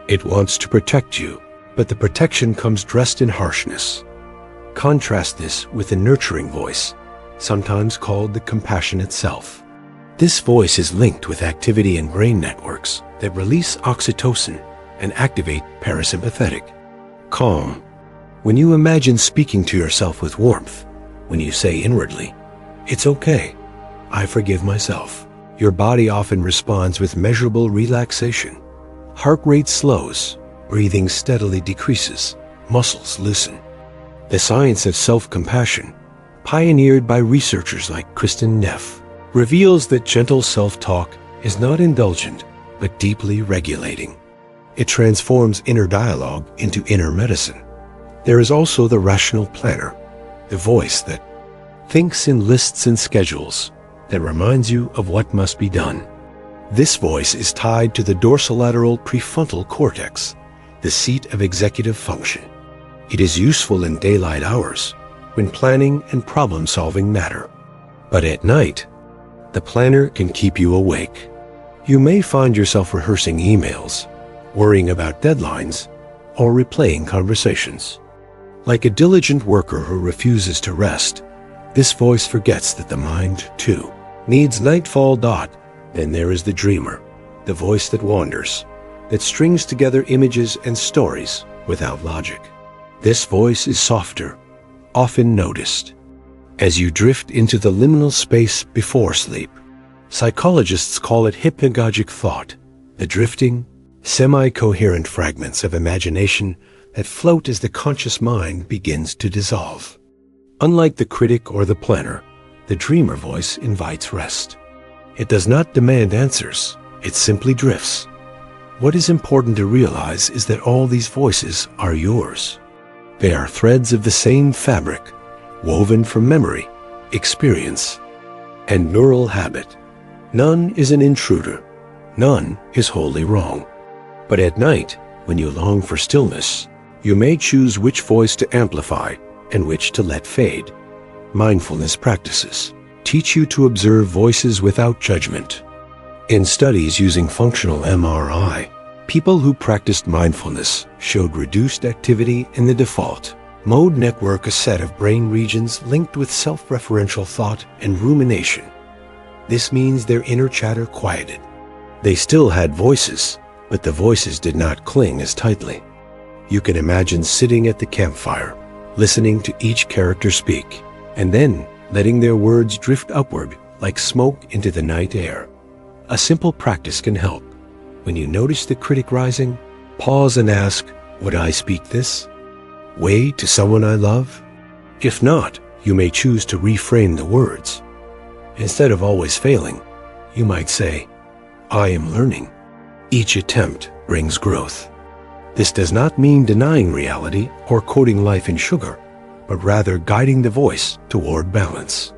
It wants to protect you, but the protection comes dressed in harshness. Contrast this with the nurturing voice, sometimes called the compassionate self. This voice is linked with activity in brain networks that release oxytocin and activate parasympathetic. Calm. When you imagine speaking to yourself with warmth, when you say inwardly, "It's okay, I forgive myself," your body often responds with measurable relaxation. Heart rate slows, breathing steadily decreases, muscles loosen. The science of self-compassion, pioneered by researchers like Kristen Neff, reveals that gentle self-talk is not indulgent, but deeply regulating. It transforms inner dialogue into inner medicine. There is also the rational planner, the voice that thinks in lists and schedules, that reminds you of what must be done. This voice is tied to the dorsolateral prefrontal cortex, the seat of executive function. It is useful in daylight hours, when planning and problem-solving matter. But at night, the planner can keep you awake. You may find yourself rehearsing emails, worrying about deadlines, or replaying conversations. Like a diligent worker who refuses to rest, this voice forgets that the mind, too, needs nightfall. Then there is the dreamer, the voice that wanders, that strings together images and stories without logic. This voice is softer, often noticed, as you drift into the liminal space before sleep. Psychologists call it hypnagogic thought, the drifting, semi-coherent fragments of imagination that float as the conscious mind begins to dissolve. Unlike the critic or the planner, the dreamer voice invites rest. It does not demand answers, it simply drifts. What is important to realize is that all these voices are yours. They are threads of the same fabric, woven from memory, experience, and neural habit. None is an intruder. None is wholly wrong. But at night, when you long for stillness, you may choose which voice to amplify and which to let fade. Mindfulness practices teach you to observe voices without judgment. In studies using functional MRI, people who practiced mindfulness showed reduced activity in the default mode network, a set of brain regions linked with self-referential thought and rumination. This means their inner chatter quieted. They still had voices, but the voices did not cling as tightly. You can imagine sitting at the campfire, listening to each character speak, and then letting their words drift upward like smoke into the night air. A simple practice can help. When you notice the critic rising, pause and ask, "Would I speak this way to someone I love?" If not, you may choose to reframe the words. Instead of always failing, you might say, "I am learning." Each attempt brings growth. This does not mean denying reality or coating life in sugar, but rather guiding the voice toward balance.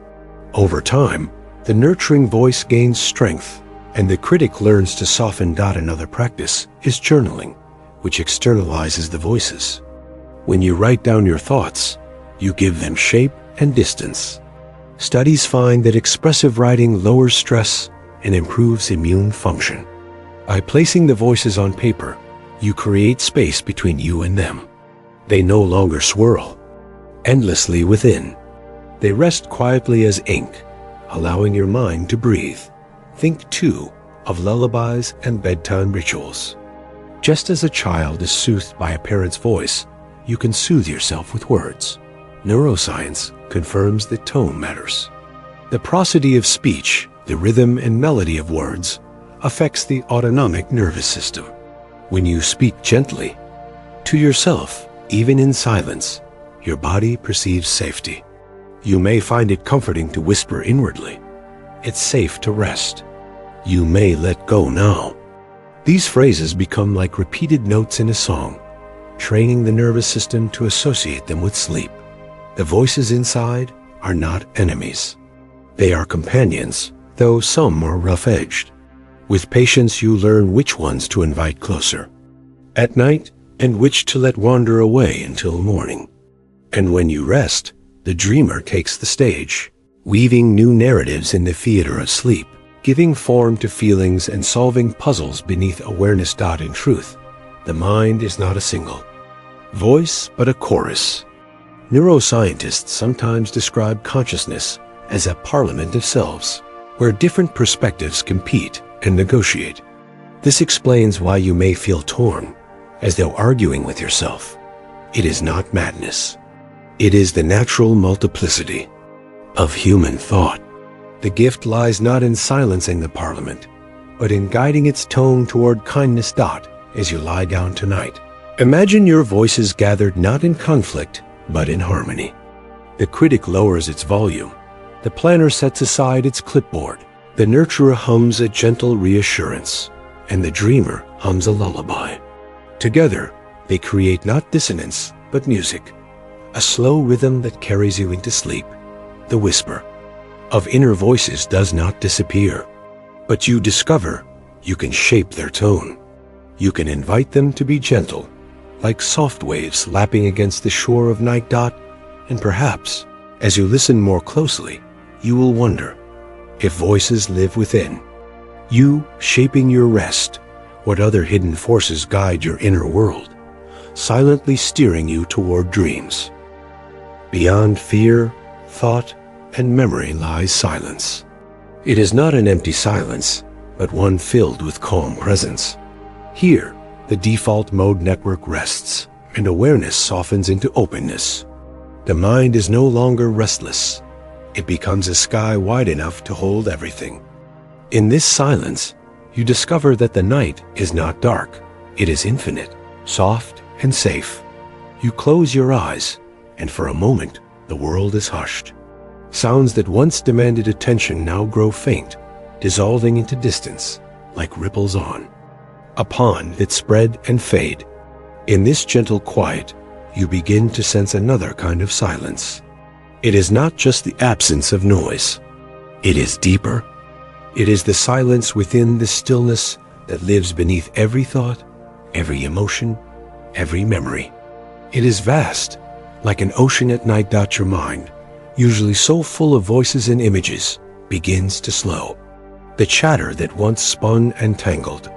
Over time, the nurturing voice gains strength, and the critic learns to soften. Another practice is journaling, which externalizes the voices. When you write down your thoughts, you give them shape and distance. Studies find that expressive writing lowers stress and improves immune function. By placing the voices on paper, you create space between you and them. They no longer swirl endlessly within. They rest quietly as ink, allowing your mind to breathe. Think, too, of lullabies and bedtime rituals. Just as a child is soothed by a parent's voice, you can soothe yourself with words. Neuroscience confirms that tone matters. The prosody of speech, the rhythm and melody of words, affects the autonomic nervous system. When you speak gently to yourself, even in silence, your body perceives safety. You may find it comforting to whisper inwardly, "It's safe to rest. You may let go now." These phrases become like repeated notes in a song, training the nervous system to associate them with sleep. The voices inside are not enemies. They are companions, though some are rough-edged. With patience, you learn which ones to invite closer at night and which to let wander away until morning. And when you rest, the dreamer takes the stage, weaving new narratives in the theater of sleep, giving form to feelings and solving puzzles beneath awareness. In truth, the mind is not a single voice, but a chorus. Neuroscientists sometimes describe consciousness as a parliament of selves, where different perspectives compete and negotiate. This explains why you may feel torn, as though arguing with yourself. It is not madness. It is the natural multiplicity of human thought. The gift lies not in silencing the parliament, but in guiding its tone toward kindness. As you lie down tonight, imagine your voices gathered not in conflict, but in harmony. The critic lowers its volume. The planner sets aside its clipboard. The nurturer hums a gentle reassurance, and the dreamer hums a lullaby. Together, they create not dissonance, but music, a slow rhythm that carries you into sleep. The whisper of inner voices does not disappear, but you discover you can shape their tone. You can invite them to be gentle, like soft waves lapping against the shore of night. And perhaps, as you listen more closely, you will wonder if voices live within you, shaping your rest. What other hidden forces guide your inner world, silently steering you toward dreams? Beyond fear, thought, and memory lies silence. It is not an empty silence, but one filled with calm presence. Here, the default mode network rests, and awareness softens into openness. The mind is no longer restless. It becomes a sky wide enough to hold everything. In this silence, you discover that the night is not dark. It is infinite, soft, and safe. You close your eyes, and for a moment, the world is hushed. Sounds that once demanded attention now grow faint, dissolving into distance, like ripples on a pond that spread and fade. In this gentle quiet, you begin to sense another kind of silence. It is not just the absence of noise. It is deeper. It is the silence within the stillness that lives beneath every thought, every emotion, every memory. It is vast, like an ocean at night. Your mind, usually so full of voices and images, begins to slow. The chatter that once spun and tangled.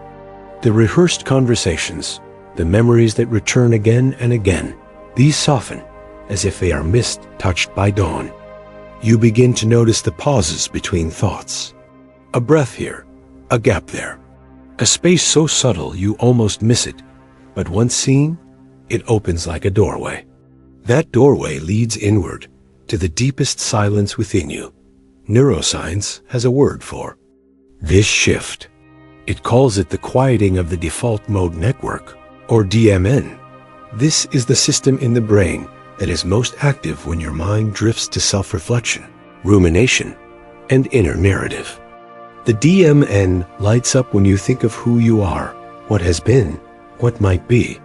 The rehearsed conversations, the memories that return again and again, these soften as if they are mist touched by dawn. You begin to notice the pauses between thoughts. A breath here, a gap there. A space so subtle you almost miss it, but once seen, it opens like a doorway. That doorway leads inward to the deepest silence within you. Neuroscience has a word for this shift. It calls it the quieting of the default mode network, or DMN. This is the system in the brain that is most active when your mind drifts to self-reflection, rumination, and inner narrative. The DMN lights up when you think of who you are, what has been, what might be.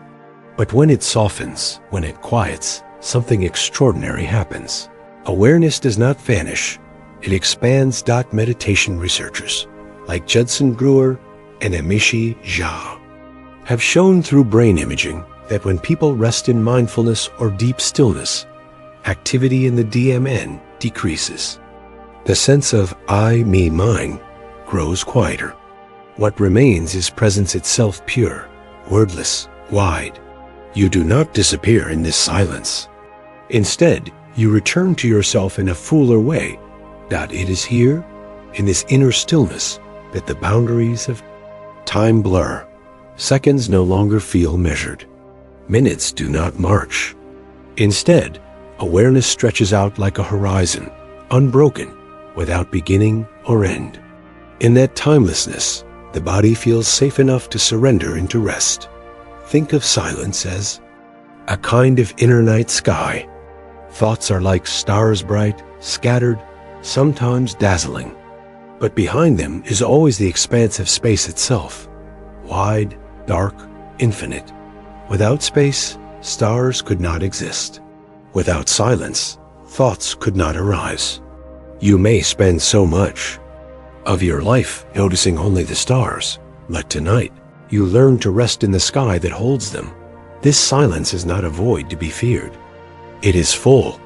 But when it softens, when it quiets, something extraordinary happens. Awareness does not vanish. It expands. Meditation researchers like Judson Brewer and Amishi Jha have shown through brain imaging that when people rest in mindfulness or deep stillness, activity in the DMN decreases. The sense of I, me, mine grows quieter. What remains is presence itself, pure, wordless, wide. You do not disappear in this silence. Instead, you return to yourself in a fuller way. It is here, in this inner stillness, that the boundaries of time blur. Seconds no longer feel measured. Minutes do not march. Instead, awareness stretches out like a horizon, unbroken, without beginning or end. In that timelessness, the body feels safe enough to surrender into rest. Think of silence as a kind of inner night sky. Thoughts are like stars, bright, scattered, sometimes dazzling. But behind them is always the expanse of space itself, wide, dark, infinite. Without space, stars could not exist. Without silence, thoughts could not arise. You may spend so much of your life noticing only the stars, but tonight you learn to rest in the sky that holds them. This silence is not a void to be feared. It is full.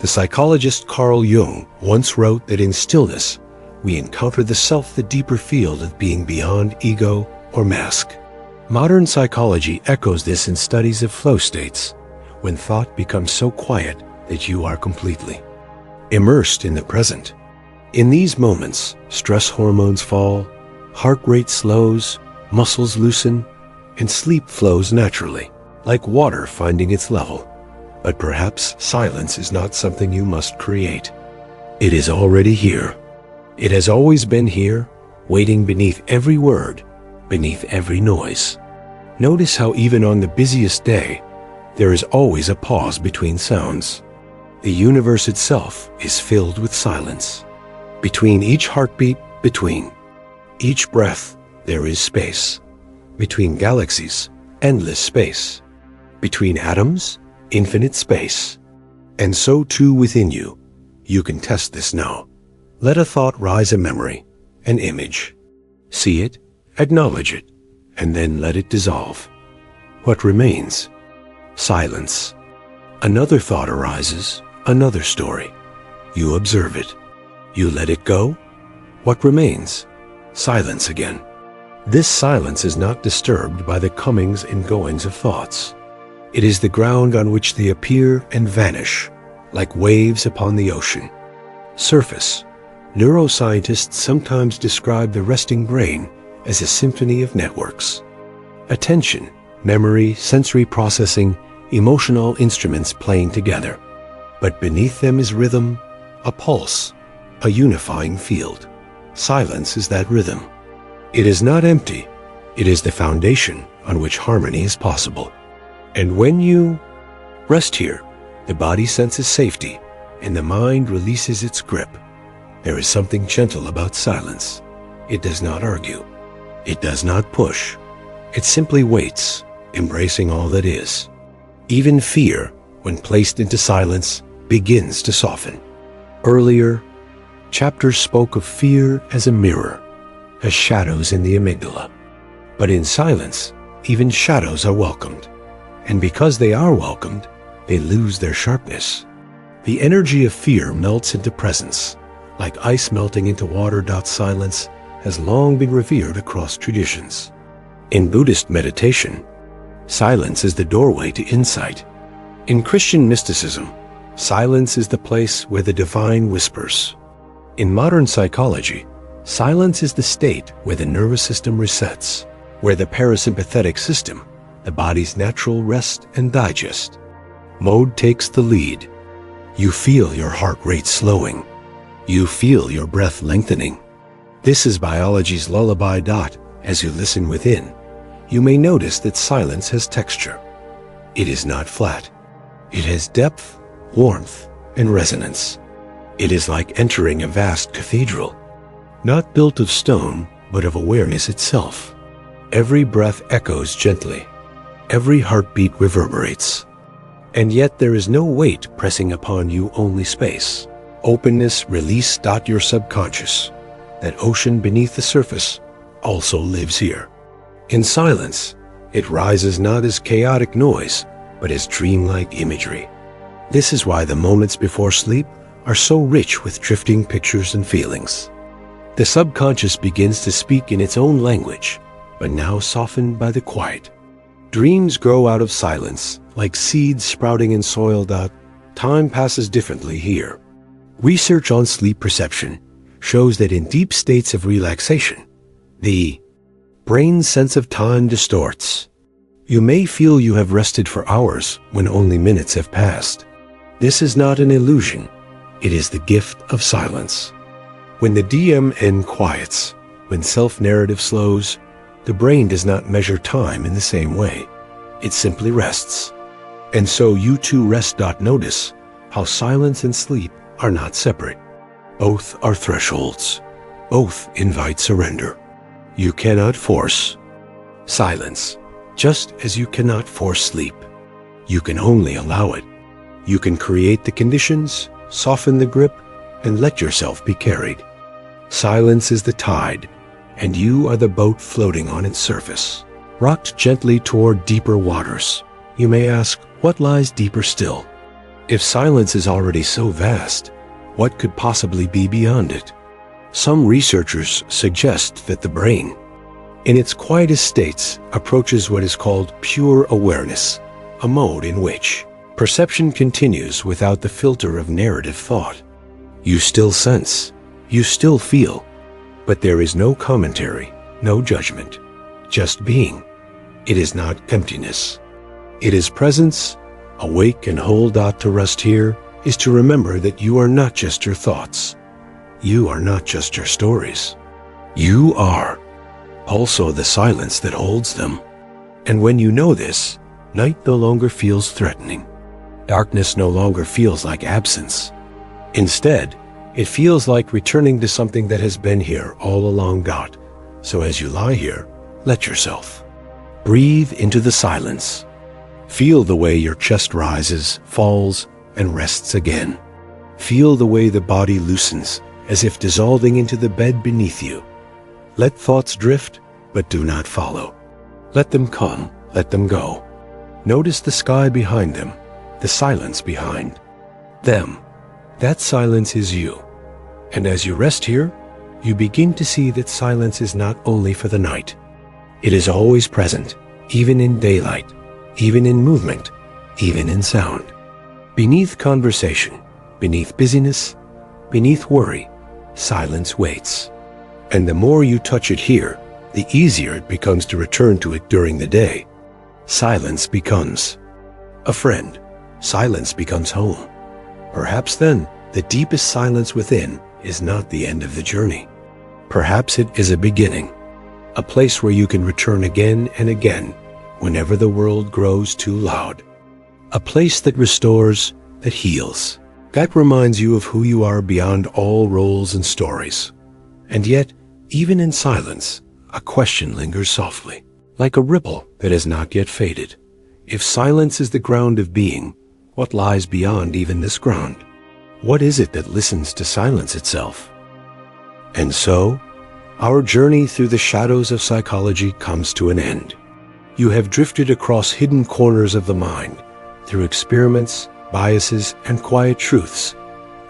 The psychologist Carl Jung once wrote that in stillness, we encounter the self, the deeper field of being beyond ego or mask. Modern psychology echoes this in studies of flow states, when thought becomes so quiet that you are completely immersed in the present. In these moments, stress hormones fall, heart rate slows, muscles loosen, and sleep flows naturally, like water finding its level. But perhaps silence is not something you must create. It is already here. It has always been here, waiting beneath every word, beneath every noise. Notice how even on the busiest day, there is always a pause between sounds. The universe itself is filled with silence. Between each heartbeat, between each breath, there is space. Between galaxies, endless space. Between atoms, infinite space. And so too within you. You can test this now. Let a thought rise, a memory, an image. See it, acknowledge it, and then let it dissolve. What remains? Silence. Another thought arises, another story. You observe it. You let it go. What remains? Silence again. This silence is not disturbed by the comings and goings of thoughts. It is the ground on which they appear and vanish, like waves upon the ocean. Surface. Neuroscientists sometimes describe the resting brain as a symphony of networks. Attention, memory, sensory processing, emotional instruments playing together. But beneath them is rhythm, a pulse, a unifying field. Silence is that rhythm. It is not empty. It is the foundation on which harmony is possible. And when you rest here, the body senses safety and the mind releases its grip. There is something gentle about silence. It does not argue. It does not push. It simply waits, embracing all that is. Even fear, when placed into silence, begins to soften. Earlier, chapters spoke of fear as a mirror, as shadows in the amygdala. But in silence, even shadows are welcomed. And because they are welcomed, they lose their sharpness. The energy of fear melts into presence, like ice melting into water. Silence has long been revered across traditions. In Buddhist meditation, silence is the doorway to insight. In Christian mysticism, silence is the place where the divine whispers. In modern psychology, silence is the state where the nervous system resets, where the parasympathetic system, the body's natural rest and digest, mode takes the lead. You feel your heart rate slowing. You feel your breath lengthening. This is biology's lullaby. As you listen within, you may notice that silence has texture. It is not flat. It has depth, warmth, and resonance. It is like entering a vast cathedral, not built of stone, but of awareness itself. Every breath echoes gently. Every heartbeat reverberates. And yet there is no weight pressing upon you, only space. Openness, release. Your subconscious, that ocean beneath the surface, also lives here. In silence, it rises not as chaotic noise, but as dreamlike imagery. This is why the moments before sleep are so rich with drifting pictures and feelings. The subconscious begins to speak in its own language, but now softened by the quiet. Dreams grow out of silence, like seeds sprouting in soil. Time passes differently here. Research on sleep perception shows that in deep states of relaxation, the brain's sense of time distorts. You may feel you have rested for hours when only minutes have passed. This is not an illusion. It is the gift of silence. When the DMN quiets, when self-narrative slows, the brain does not measure time in the same way. It simply rests. And so you too rest. Notice how silence and sleep are not separate. Both are thresholds. Both invite surrender. You cannot force silence, just as you cannot force sleep. You can only allow it. You can create the conditions, soften the grip, and let yourself be carried. Silence is the tide, and you are the boat floating on its surface, rocked gently toward deeper waters. You may ask, what lies deeper still? If silence is already so vast, what could possibly be beyond it? Some researchers suggest that the brain, in its quietest states, approaches what is called pure awareness, a mode in which perception continues without the filter of narrative thought. You still sense, you still feel, but there is no commentary, no judgment, just being. It is not emptiness. It is presence. Awake and whole. To rest here is to remember that you are not just your thoughts. You are not just your stories. You are also the silence that holds them. And when you know this, night no longer feels threatening. Darkness no longer feels like absence. Instead, it feels like returning to something that has been here all along. So as you lie here, let yourself breathe into the silence. Feel the way your chest rises, falls, and rests again. Feel the way the body loosens, as if dissolving into the bed beneath you. Let thoughts drift, but do not follow. Let them come, let them go. Notice the sky behind them, the silence behind them. That silence is you. And as you rest here, you begin to see that silence is not only for the night. It is always present, even in daylight, even in movement, even in sound. Beneath conversation, beneath busyness, beneath worry, silence waits. And the more you touch it here, the easier it becomes to return to it during the day. Silence becomes a friend. Silence becomes home. Perhaps then, the deepest silence within is not the end of the journey. Perhaps it is a beginning, a place where you can return again and again whenever the world grows too loud. A place that restores, that heals, that reminds you of who you are beyond all roles and stories. And yet, even in silence, a question lingers softly, like a ripple that has not yet faded. If silence is the ground of being, what lies beyond even this ground? What is it that listens to silence itself? And so, our journey through the shadows of psychology comes to an end. You have drifted across hidden corners of the mind, through experiments, biases, and quiet truths.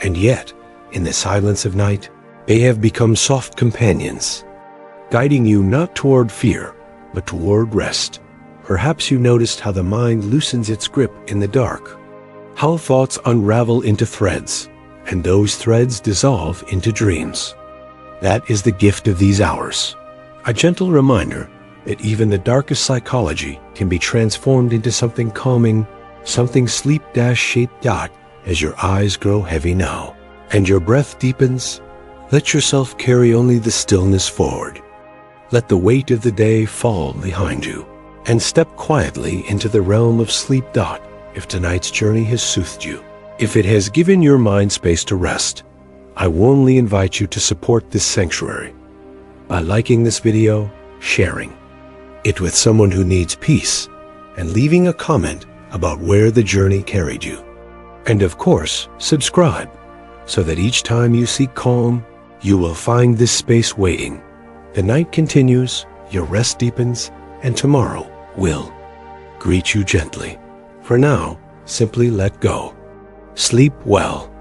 And yet, in the silence of night, they have become soft companions, guiding you not toward fear, but toward rest. Perhaps you noticed how the mind loosens its grip in the dark, how thoughts unravel into threads, and those threads dissolve into dreams. That is the gift of these hours, a gentle reminder that even the darkest psychology can be transformed into something calming, something sleep-shaped as your eyes grow heavy now, and your breath deepens. Let yourself carry only the stillness forward. Let the weight of the day fall behind you, and step quietly into the realm of sleep. If tonight's journey has soothed you, if it has given your mind space to rest, I warmly invite you to support this sanctuary by liking this video, sharing it with someone who needs peace, and leaving a comment about where the journey carried you. And of course, subscribe so that each time you seek calm, you will find this space waiting. The night continues, your rest deepens, and tomorrow will greet you gently. For now, simply let go. Sleep well.